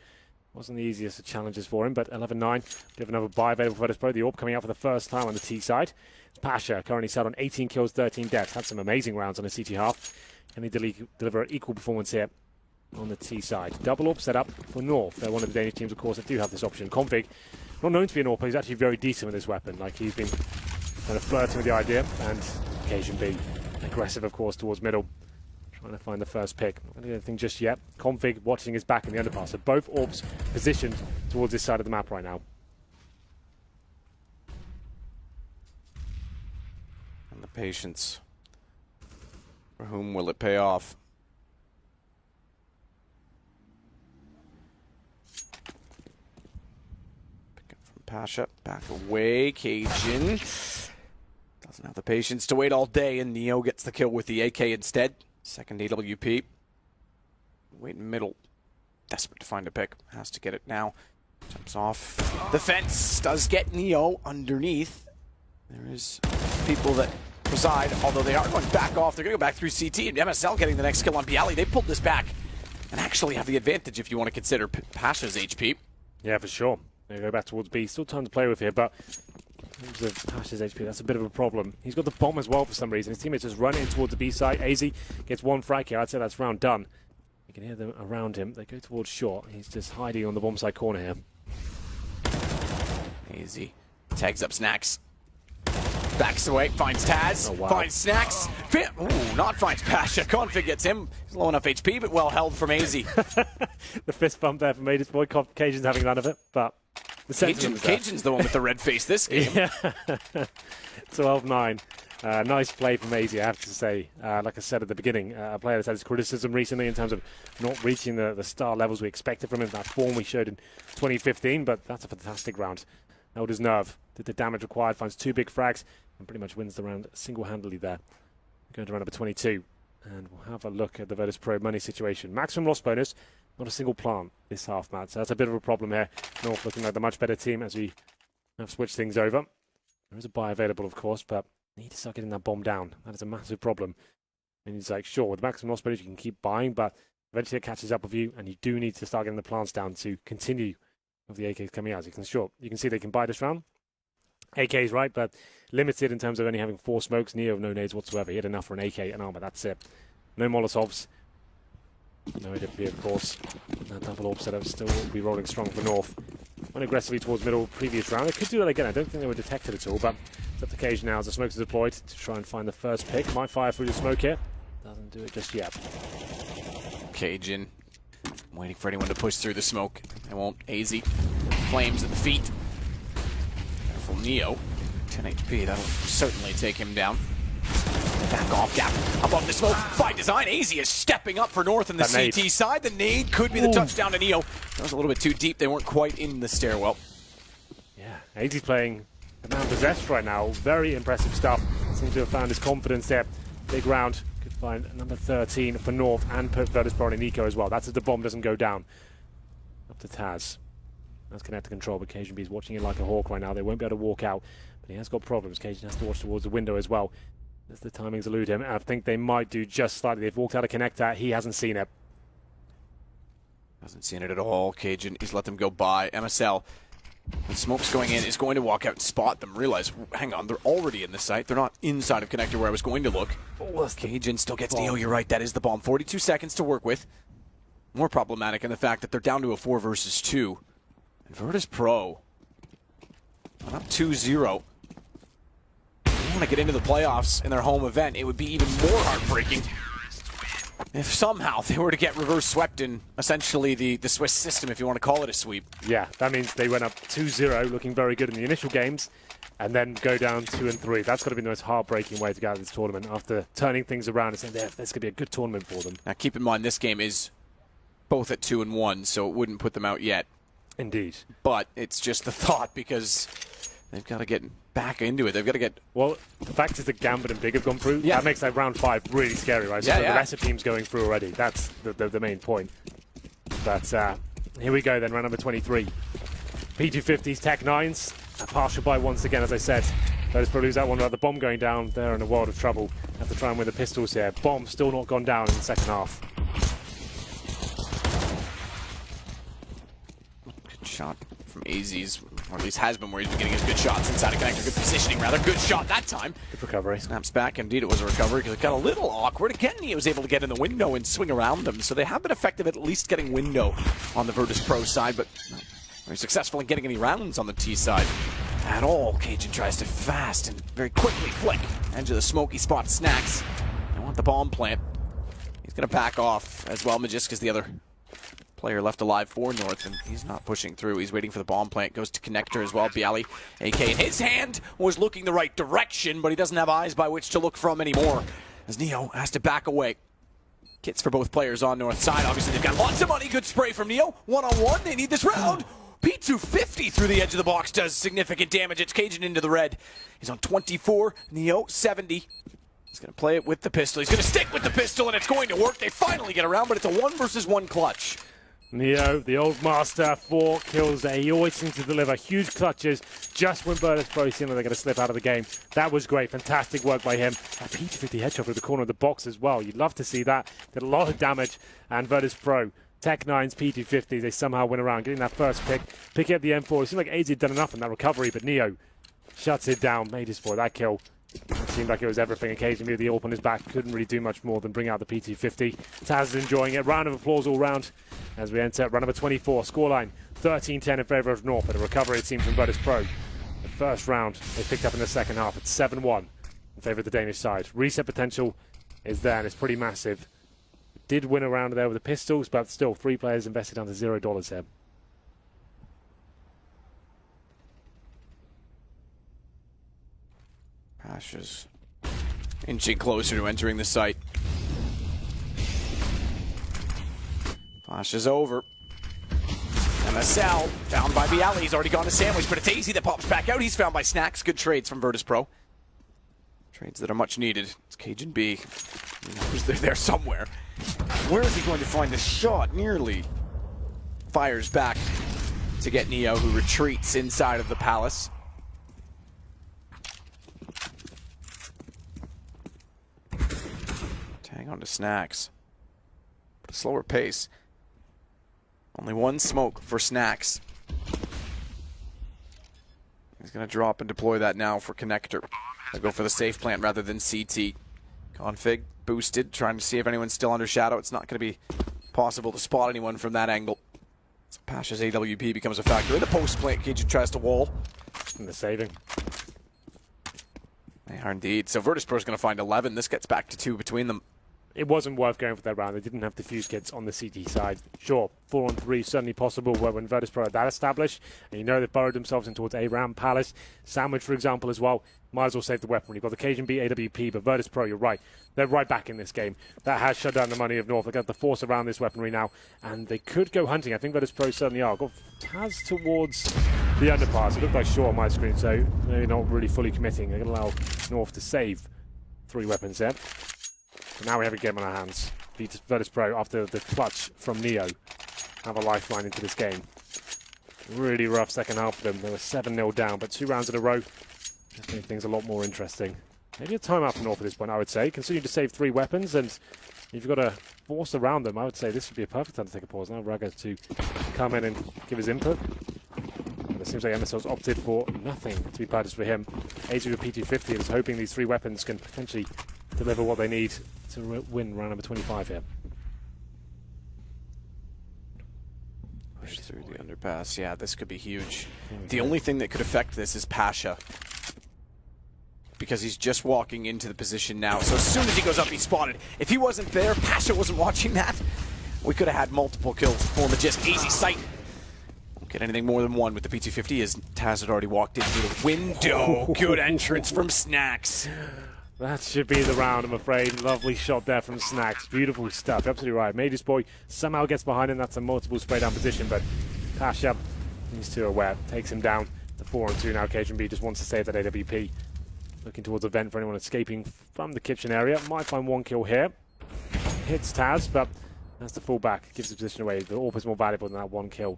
wasn't the easiest of challenges for him. But 11-9, we have another buy available for Virtus Pro. The AWP coming out for the first time on the T side. It's Pasha, currently set on 18 kills, 13 deaths. Had some amazing rounds on the CT half. Can he deliver an equal performance here on the T side? Double AWP set up for North. They're one of the Danish teams, of course, that do have this option. Config, not known to be an AWP, but he's actually very decent with this weapon. Like, he's been kind of flirting with the idea, and Occasion B, aggressive, of course, towards middle. Trying to find the first pick. Not going to do anything just yet. Config watching his back in the underpass. So both AWPs positioned towards this side of the map right now.
And the patience. For whom will it pay off? Pasha back away. Cajun doesn't have the patience to wait all day, and Neo gets the kill with the AK instead. Second AWP. Wait in middle. Desperate to find a pick. Has to get it now. Jumps off the fence. Does get Neo underneath. There is people that preside, although they are going back off. They're going to go back through CT, and MSL getting the next kill on Bialy. They pulled this back and actually have the advantage if you want to consider Pasha's HP.
Yeah, for sure. They go back towards B. Still time to play with here, but in terms of Pasha's HP, that's a bit of a problem. He's got the bomb as well for some reason. His teammates just run in towards the B side. AZ gets one frag here. I'd say that's round done. You can hear them around him. They go towards short. He's just hiding on the bomb side corner here.
AZ tags up Snacks. Backs away, finds Taz, finds Snacks. Ooh, not finds Pasha. Config gets him. He's low enough HP, but well held from AZ.
The fist bump there from Maid's boy. Cajun's having none of it, but the
Cajun's the one with the red face this game.
Yeah. 12-9. Nice play from AZ, I have to say. Like I said at the beginning, a player that's had his criticism recently in terms of not reaching the star levels we expected from him, that form we showed in 2015, but that's a fantastic round. Held his nerve, did the damage required, finds 2 big frags, and pretty much wins the round single-handedly there. Going to round number 22, and we'll have a look at the Virtus Pro money situation. Maximum loss bonus, not a single plant this half, Matt, so that's a bit of a problem here. North looking like the much better team as we have switched things over. There is a buy available, of course, but need to start getting that bomb down. That is a massive problem. And he's like, sure, with maximum loss bonus you can keep buying, but eventually it catches up with you, and you do need to start getting the plants down to continue with the AKs coming out. You can see they can buy this round. AK's right, but limited in terms of only having 4 smokes. Neo, no nades whatsoever. He had enough for an AK and armor. That's it. No Molotovs. No AWP, of course. That double orb setup still will be rolling strong for North. Went aggressively towards middle previous round. They could do that again. I don't think they were detected at all, but it's up to Cage now as the smokes are deployed to try and find the first pick. Might fire through the smoke here. Doesn't do it just yet.
Cajun waiting for anyone to push through the smoke. They won't. AZ. Flames at the feet. Careful Neo. 10 HP. That'll certainly take him down. Back off gap. Above the smoke. By design. AZ is stepping up for North in the CT side. The nade could be the touchdown to Neo. That was a little bit too deep. They weren't quite in the stairwell.
Yeah, AZ's playing a man possessed right now. Very impressive stuff. Seems to have found his confidence there. Big round. Could find number 13 for North and put Virtus Pro and Nico as well. That's if the bomb doesn't go down. Up to Taz. That's connected control, but Cajun B's watching it like a hawk right now. They won't be able to walk out, but he has got problems. Cajun has to watch towards the window as well. As the timings elude him, I think they might do just slightly. They've walked out of connector. He hasn't seen it.
Hasn't seen it at all. Cajun, he's let them go by. MSL, when smoke's going in, is going to walk out and spot them. Realize, hang on, they're already in the site. They're not inside of connector where I was going to look. Cajun still gets Neo. You're right, that is the bomb. 42 seconds to work with. More problematic in the fact that they're down to a 4 versus 2. And Virtus Pro went up 2-0. They want to get into the playoffs in their home event. It would be even more heartbreaking if somehow they were to get reverse swept in essentially the Swiss system, if you want to call it a sweep.
Yeah, that means they went up 2-0, looking very good in the initial games, and then go down 2-3. That's got to be the most heartbreaking way to go out of this tournament after turning things around and saying, this could be a good tournament for them.
Now keep in mind, this game is both at 2-1, so it wouldn't put them out yet.
Indeed.
But it's just the thought, because they've got to get back into it. They've got to get...
Well, the fact is that Gambit and Big have gone through. Yeah. That makes like round 5 really scary, right? So the rest of the team's going through already. That's the main point. But here we go then, round number 23. P250s, Tech 9s. A partial buy once again, as I said. Virtus Pro lose that one. The bomb going down. They're in a world of trouble. Have to try and win the pistols here. Bomb still not gone down in the second half.
Good shot from AZ's, or at least has been, where he's been getting his good shots inside a connector. Good positioning, rather. Good shot that time.
Good recovery.
Snaps back. Indeed, it was a recovery because it got a little awkward. Again, he was able to get in the window and swing around them. So they have been effective at least getting window on the Virtus Pro side, but not very successful in getting any rounds on the T side at all. Cajun tries to fast and very quickly flick. Edge of the smoky spot. Snacks. They want the bomb plant. He's going to back off as well. Magiska's the other player left alive for North, and he's not pushing through. He's waiting for the bomb plant. Goes to connector as well. Bialy, AK in his hand, was looking the right direction, but he doesn't have eyes by which to look from anymore, as Neo has to back away. Kits for both players on North side. Obviously, they've got lots of money. Good spray from Neo. One-on-one. They need this round. P250 through the edge of the box does significant damage. It's Cajun into the red. He's on 24, Neo 70. He's going to play it with the pistol. He's going to stick with the pistol, and it's going to work. They finally get around, but it's a 1-versus-1 clutch.
Neo, the old master, 4 kills there. He always seems to deliver huge clutches just when Virtus Pro seem like they're going to slip out of the game. That was great. Fantastic work by him. A P250 headshot through the corner of the box as well. You'd love to see that. Did a lot of damage. And Virtus Pro, Tech9's P250, they somehow win around, getting that first pick. Picking up the M4. It seemed like AZ had done enough in that recovery, but Neo shuts it down. Made his for that kill. It seemed like it was everything. Occasionally with the AWP on his back, couldn't really do much more than bring out the PT50. Taz is enjoying it. Round of applause all round as we enter round number 24. Scoreline 13-10 in favour of North, but a recovery it seems from Virtus Pro. The first round they picked up in the second half. It's 7-1 in favour of the Danish side. Reset potential is there and it's pretty massive. Did win a round there with the pistols, but still 3 players invested down to $0 here.
Pasha's inching closer to entering the site. Pasha's over. MSL found by Bialy. He's already gone to Sandwich, but it's AZ that pops back out. He's found by Snacks. Good trades from Virtus Pro. Trades that are much needed. It's Cajun B. He knows they're there somewhere. Where is he going to find the shot? Nearly fires back to get Neo, who retreats inside of the palace. Hang on to Snacks. But a slower pace. Only 1 smoke for Snacks. He's going to drop and deploy that now for Connector. They'll go for the safe plant rather than CT. Config boosted, trying to see if anyone's still under shadow. It's not going to be possible to spot anyone from that angle. So Pasha's AWP becomes a factor. In the post plant, Cajun tries to wall.
And the saving.
They are indeed. So Virtus Pro's going to find 11. This gets back to 2 between them.
It wasn't worth going for that round. They didn't have defuse kits on the CT side. Sure, 4-on-3 certainly possible when Virtus Pro had that established. And you know they've burrowed themselves in towards A-Ram, Palace, Sandwich, for example, as well. Might as well save the weapon. You've got the Cajun B, AWP, but Virtus Pro, you're right. They're right back in this game. That has shut down the money of North. They've got the force around this weaponry now, and they could go hunting. I think Virtus Pro certainly are. Got Taz towards the underpass. It looked like Shaw on my screen, so they're not really fully committing. They're going to allow North to save 3 weapons there. So now we have a game on our hands. Virtus Pro, after the clutch from Neo, have a lifeline into this game. Really rough second half for them. They were 7-0 down, but 2 rounds in a row just made things a lot more interesting. Maybe a timeout for North at this point, I would say. Continue to save 3 weapons, and if you've got to force around them, I would say this would be a perfect time to take a pause. Now Raga to come in and give his input. And it seems like MSL's opted for nothing to be purchased for him. AZ with P250 is hoping these 3 weapons can potentially deliver what they need to win round number 25 here.
Push through the underpass. Yeah, this could be huge. The only thing that could affect this is Pasha, because he's just walking into the position now. So as soon as he goes up, he's spotted. If he wasn't there, Pasha wasn't watching that, we could have had multiple kills for Magist. Easy sight. Won't get anything more than 1 with the P250 as Taz had already walked in through the window. Good entrance from Snacks.
That should be the round, I'm afraid. Lovely shot there from Snacks. Beautiful stuff. You're absolutely right. Major's boy somehow gets behind him. That's a multiple spray down position, but Pasha, he's too aware. Takes him down to 4-on-2 now. Cajun B just wants to save that AWP. Looking towards a vent for anyone escaping from the kitchen area. Might find 1 kill here. Hits Taz, but that's the fullback. Gives the position away. The AWP is more valuable than that 1 kill.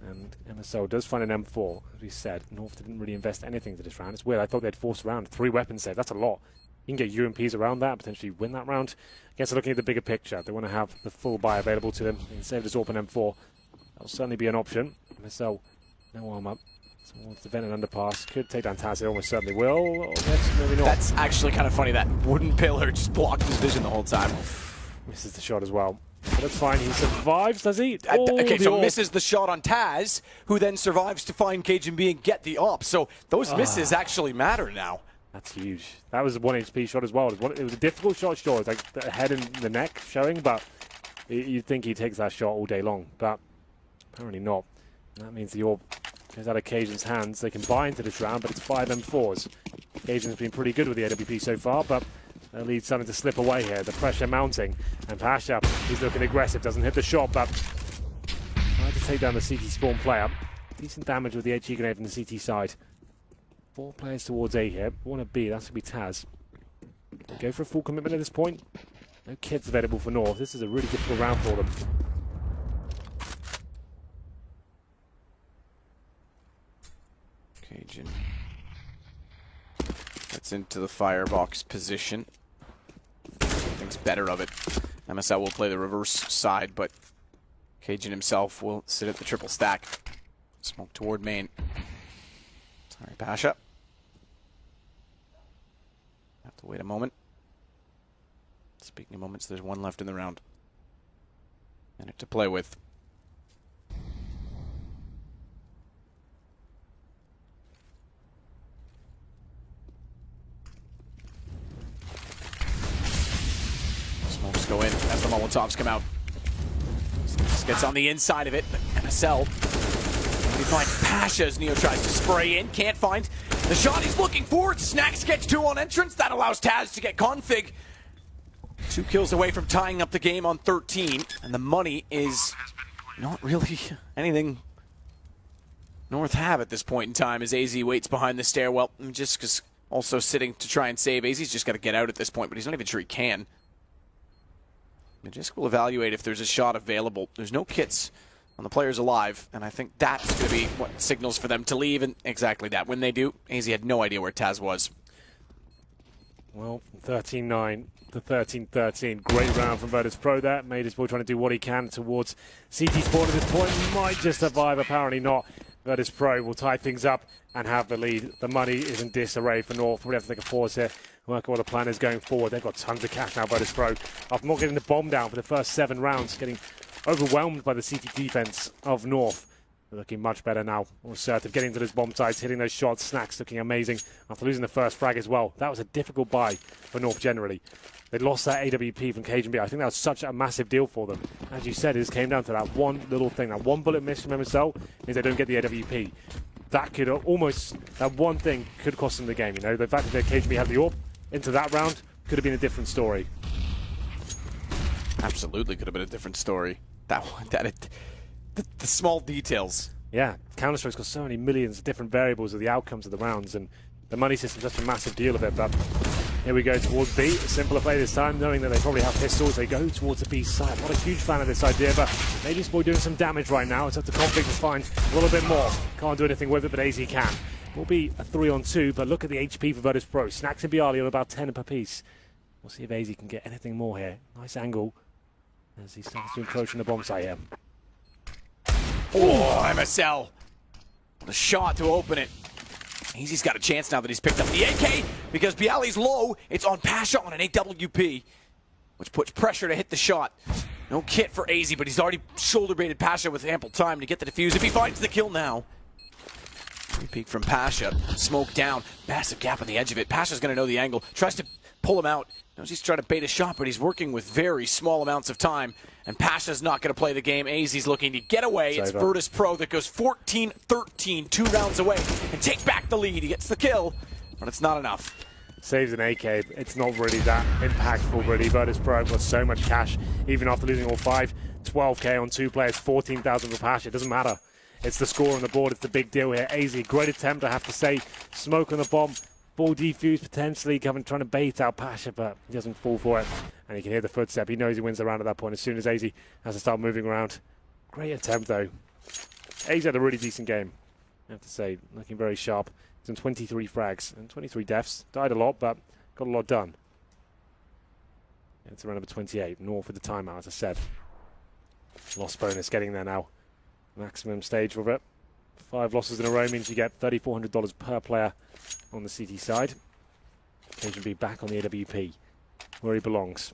And MSL does find an M4, as we said. North didn't really invest anything to this round. It's weird. I thought they'd force around 3 weapons there. That's a lot. You can get UMPs around that, potentially win that round. I guess they're looking at the bigger picture. They want to have the full buy available to them. Instead of this open M4, that'll certainly be an option. MSL, no arm up. Towards the vent and underpass. Could take down Taz. It almost certainly will. Or yes, maybe not.
That's actually kind of funny. That wooden pillar just blocked his vision the whole time.
Misses the shot as well. But that's fine. He survives, does he?
Okay, so misses the shot on Taz, who then survives to find Cajun B and get the op. So those misses actually matter now.
That's huge. That was a 1 HP shot as well. It was a difficult shot, sure. It's like the head and the neck showing, but you'd think he takes that shot all day long. But apparently not. And that means the orb goes out of Cajun's hands. They can buy into this round, but it's 5 M4s. Cajun's been pretty good with the AWP so far, but their lead's starting to slip away here. The pressure mounting. And Pasha, he's looking aggressive. Doesn't hit the shot, but trying to take down the CT spawn player. Decent damage with the HE grenade from the CT side. 4 players towards A here. One at B, that's going to be Taz. Go for a full commitment at this point. No kits available for North. This is a really difficult round for them.
Cajun gets into the firebox position. Thinks better of it. MSL will play the reverse side, but Cajun himself will sit at the triple stack. Smoke toward main. Sorry, Pasha. Have to wait a moment. Speaking of moments, there's one left in the round. Minute to play with. Smokes go in as the Molotovs come out. This gets on the inside of it, but MSL. We find Pasha as Neo tries to spray in. Can't find the shot he's looking for. Snacks gets 2 on entrance. That allows Taz to get config. 2 kills away from tying up the game on 13. And the money is not really anything North have at this point in time as AZ waits behind the stairwell. Just because also sitting to try and save. AZ's just got to get out at this point, but he's not even sure he can. Magisk will evaluate if there's a shot available. There's no kits on the players alive, and I think that's going to be what signals for them to leave, and exactly that. When they do, AZ had no idea where Taz was.
Well, 13-9 to 13-13. Great round from Virtus Pro there. Made his boy trying to do what he can towards CT Spawn at this point. Might just survive, apparently not. Virtus Pro will tie things up and have the lead. The money is in disarray for North. Probably have to take a pause here. Work out what the plan is going forward. They've got tons of cash now, Virtus Pro. After not getting the bomb down for the first 7 rounds, getting overwhelmed by the CT defense of North. They're looking much better now. More assertive, getting to those bomb sites, hitting those shots. Snacks looking amazing after losing the first frag as well. That was a difficult buy for North generally. They lost that AWP from Cajun B. I think that was such a massive deal for them. As you said, it just came down to that one little thing. That one bullet miss from MSL means they don't get the AWP. That could almost, that one thing could cost them the game, you know. The fact that Cajun B had the AWP into that round could have been a different story.
Absolutely could have been a different story. The small details.
Yeah, Counter-Strike's got so many millions of different variables of the outcomes of the rounds, and the money system's such a massive deal of it. But here we go towards B. A simpler play this time, knowing that they probably have pistols. They go towards the B side. Not a huge fan of this idea, but maybe this boy doing some damage right now. It's up to config to find a little bit more. Can't do anything with it, but AZ can. Will be a 3-on-2, but look at the HP for Virtus Pro. Snacks and Bialy on about 10 per piece. We'll see if AZ can get anything more here. Nice angle as he starts to encroach on the bomb site here.
Oh, MSL. The shot to open it. AZ's got a chance now that he's picked up the AK because Bialy's low. It's on Pasha on an AWP, which puts pressure to hit the shot. No kit for AZ, but he's already shoulder-baited Pasha with ample time to get the defuse if he finds the kill now. Peek from Pasha, smoke down, massive gap on the edge of it. Pasha's going to know the angle, tries to pull him out. Knows he's trying to bait a shot, but he's working with very small amounts of time. And Pasha's not going to play the game. AZ's looking to get away. It's Virtus Pro that goes 14-13, 2 rounds away, and take back the lead. He gets the kill, but it's not enough.
Saves an AK. It's not really that impactful, really. Virtus Pro got so much cash, even after losing all 5. 12K on 2 players, 14,000 for Pasha. It doesn't matter. It's the score on the board. It's the big deal here. AZ, great attempt, I have to say. Smoke on the bomb. Ball defuse, potentially trying to bait out Pasha, but he doesn't fall for it. And you can hear the footstep. He knows he wins the round at that point as soon as AZ has to start moving around. Great attempt, though. AZ had a really decent game, I have to say. Looking very sharp. He's on 23 frags and 23 deaths. Died a lot, but got a lot done. It's around number 28. North with the timeout, as I said. Loss bonus getting there now. Maximum stage with it. 5 losses in a row means you get $3,400 per player on the CT side. Cajun B back on the AWP, where he belongs.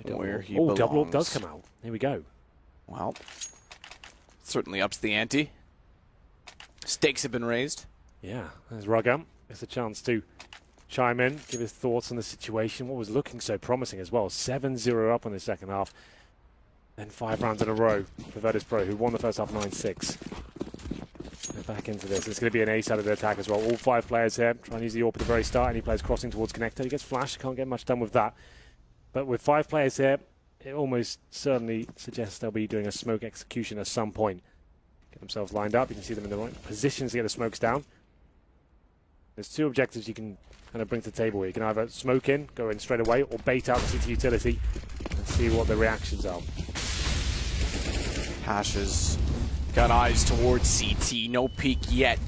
Where he belongs.
Double up does come out. Here we go.
Well, certainly ups the ante. Stakes have been raised.
Yeah, there's Rugam. It's a chance to chime in, give his thoughts on the situation. What was looking so promising as well. 7-0 up on the second half. Then 5 rounds in a row for Virtus Pro, who won the first half 9-6. They're back into this. It's going to be an ace out of the attack as well. All 5 players here trying to use the AWP at the very start, and he plays crossing towards connector. He gets flash, can't get much done with that. But with 5 players here, it almost certainly suggests they'll be doing a smoke execution at some point. Get themselves lined up. You can see them in the right positions to get the smokes down. There's two objectives you can kind of bring to the table here. You can either smoke in, go in straight away, or bait out the CT utility and see what the reactions are.
Pasha's got eyes towards CT. No peek yet.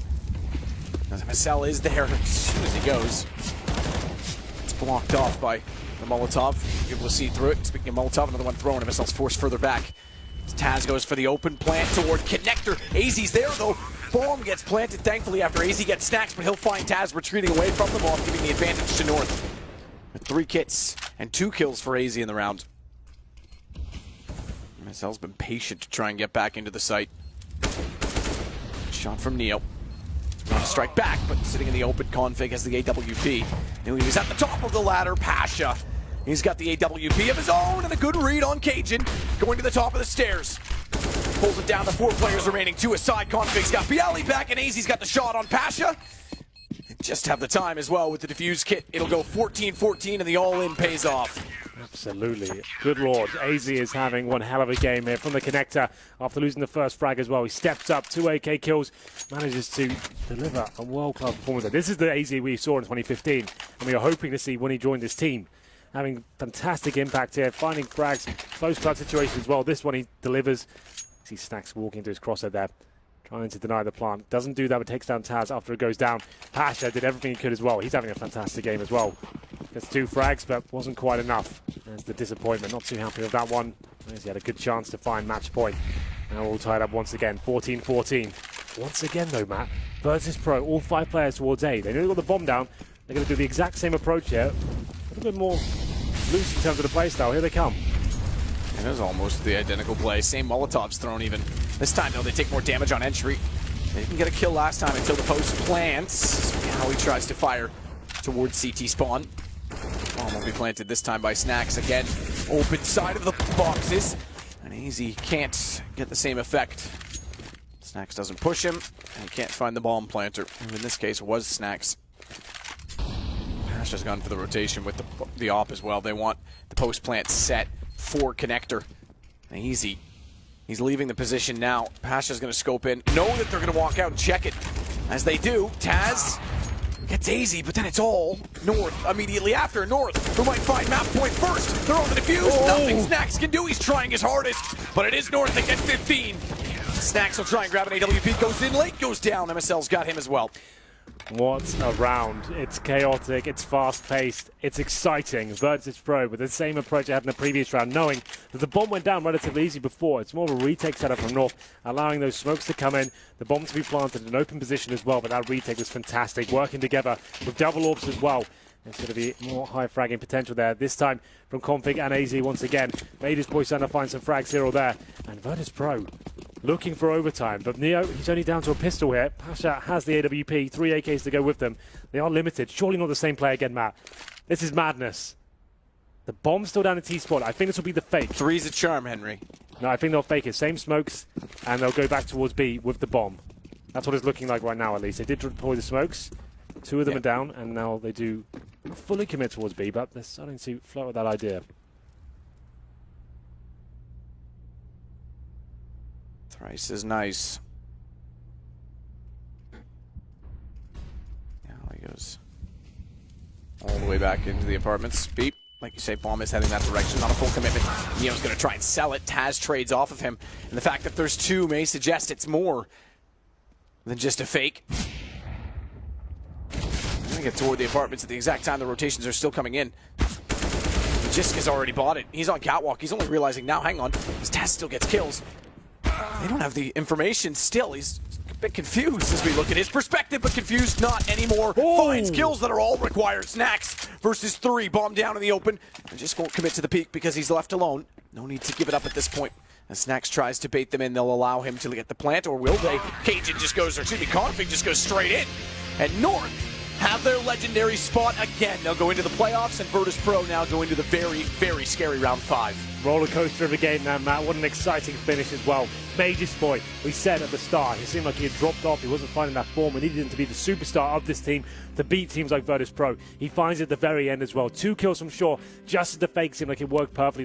Marcel is there as soon as he goes. It's blocked off by the Molotov. You're able to see through it. Speaking of Molotov, another one thrown, and Marcel's forced further back. Taz goes for the open plant toward connector. AZ's there though. Bomb gets planted thankfully after AZ gets snacks, but he'll find Taz retreating away from the bomb, giving the advantage to North. With 3 kits and 2 kills for AZ in the round. Marcel's been patient to try and get back into the site. Shot from Neo. Want to strike back, but sitting in the open config has the AWP. Knew he was at the top of the ladder. Pasha. He's got the AWP of his own and a good read on Cajun. Going to the top of the stairs. Pulls it down to 4 players remaining. 2 aside. Config's got Bialy back and AZ's got the shot on Pasha. Just have the time as well with the defuse kit. It'll go 14-14 and the all-in pays off.
Absolutely. Good lord. AZ is having one hell of a game here from the connector after losing the first frag as well. He steps up, 2 AK kills, manages to deliver a world-class performance. This is the AZ we saw in 2015, and we are hoping to see when he joined this team. Having fantastic impact here, finding frags, close clutch situations as well. This one he delivers. See Snacks walking into his crosshair there, trying to deny the plant. Doesn't do that, but takes down Taz after it goes down. Pasha did everything he could as well. He's having a fantastic game as well. Gets 2 frags, but wasn't quite enough. There's the disappointment. Not too happy with that one. He had a good chance to find match point. Now all tied up once again, 14-14. Once again though, Matt, Virtus Pro, all 5 players towards A. They nearly got the bomb down. They're going to do the exact same approach here. A little bit more loose in terms of the play style. Here they come.
It is almost the identical play. Same Molotovs thrown even. This time, though, they take more damage on entry. They didn't get a kill last time until the post plants. Now he tries to fire towards CT spawn. Bomb will be planted this time by Snacks. Again, open side of the boxes. And AZ can't get the same effect. Snacks doesn't push him, and he can't find the bomb planter. And in this case, it was Snacks. Pasha's gone for the rotation with the op as well. They want the post plant set for connector. Easy. He's leaving the position now. Pasha's going to scope in, know that they're going to walk out and check it. As they do, Taz gets AZ, but then it's all North immediately after. North, who might find map point first. They're on the defuse. Nothing Snacks can do. He's trying his hardest, but it is North that gets 15. Snacks will try and grab an AWP. Goes in late, goes down. MSL's got him as well.
What a round. It's chaotic, it's fast-paced, it's exciting. Virtus Pro with the same approach they had in the previous round, knowing that the bomb went down relatively easy before. It's more of a retake setup from North, allowing those smokes to come in, the bomb to be planted in an open position as well, but that retake was fantastic. Working together with double orbs as well. There's going to be more high fragging potential there. This time from Config and AZ once again. Made his boy trying to find some frags here or there. And Virtus Pro looking for overtime. But Neo, he's only down to a pistol here. Pasha has the AWP, 3 AKs to go with them. They are limited. Surely not the same play again, Matt. This is madness. The bomb's still down at T-spot. I think this will be the fake.
3's a charm, Henry.
No, I think they'll fake it. Same smokes, and they'll go back towards B with the bomb. That's what it's looking like right now, at least. They did deploy the smokes. 2 of them are down, and now they do fully commit towards B, but they're starting to float with that idea.
Thrice is nice. Now he goes all the way back into the apartments. Beep. Like you say, bomb is heading that direction. Not a full commitment. Neo's going to try and sell it. Taz trades off of him. And the fact that there's 2 may suggest it's more than just a fake. Get toward the apartments at the exact time the rotations are still coming in. Jisk has already bought it. He's on catwalk. He's only realizing now, hang on, his Taz still gets kills. They don't have the information still. He's a bit confused as we look at his perspective, but confused not anymore. Finds kills that are all required. Snacks versus 3. Bomb down in the open. And just won't commit to the peak because he's left alone. No need to give it up at this point. As Snacks tries to bait them in, they'll allow him to get the plant, or will they? Cajun just goes, or excuse me, Config just goes straight in. And North have their legendary spot again. They'll go into the playoffs, and Virtus Pro now go into the very, very scary round 5.
Roller coaster of a game now, Matt. What an exciting finish as well. Major boy, we said at the start, he seemed like he had dropped off. He wasn't finding that form. We needed him to be the superstar of this team to beat teams like Virtus Pro. He finds it at the very end as well. 2 kills from shore, just as the fake seemed like it worked perfectly.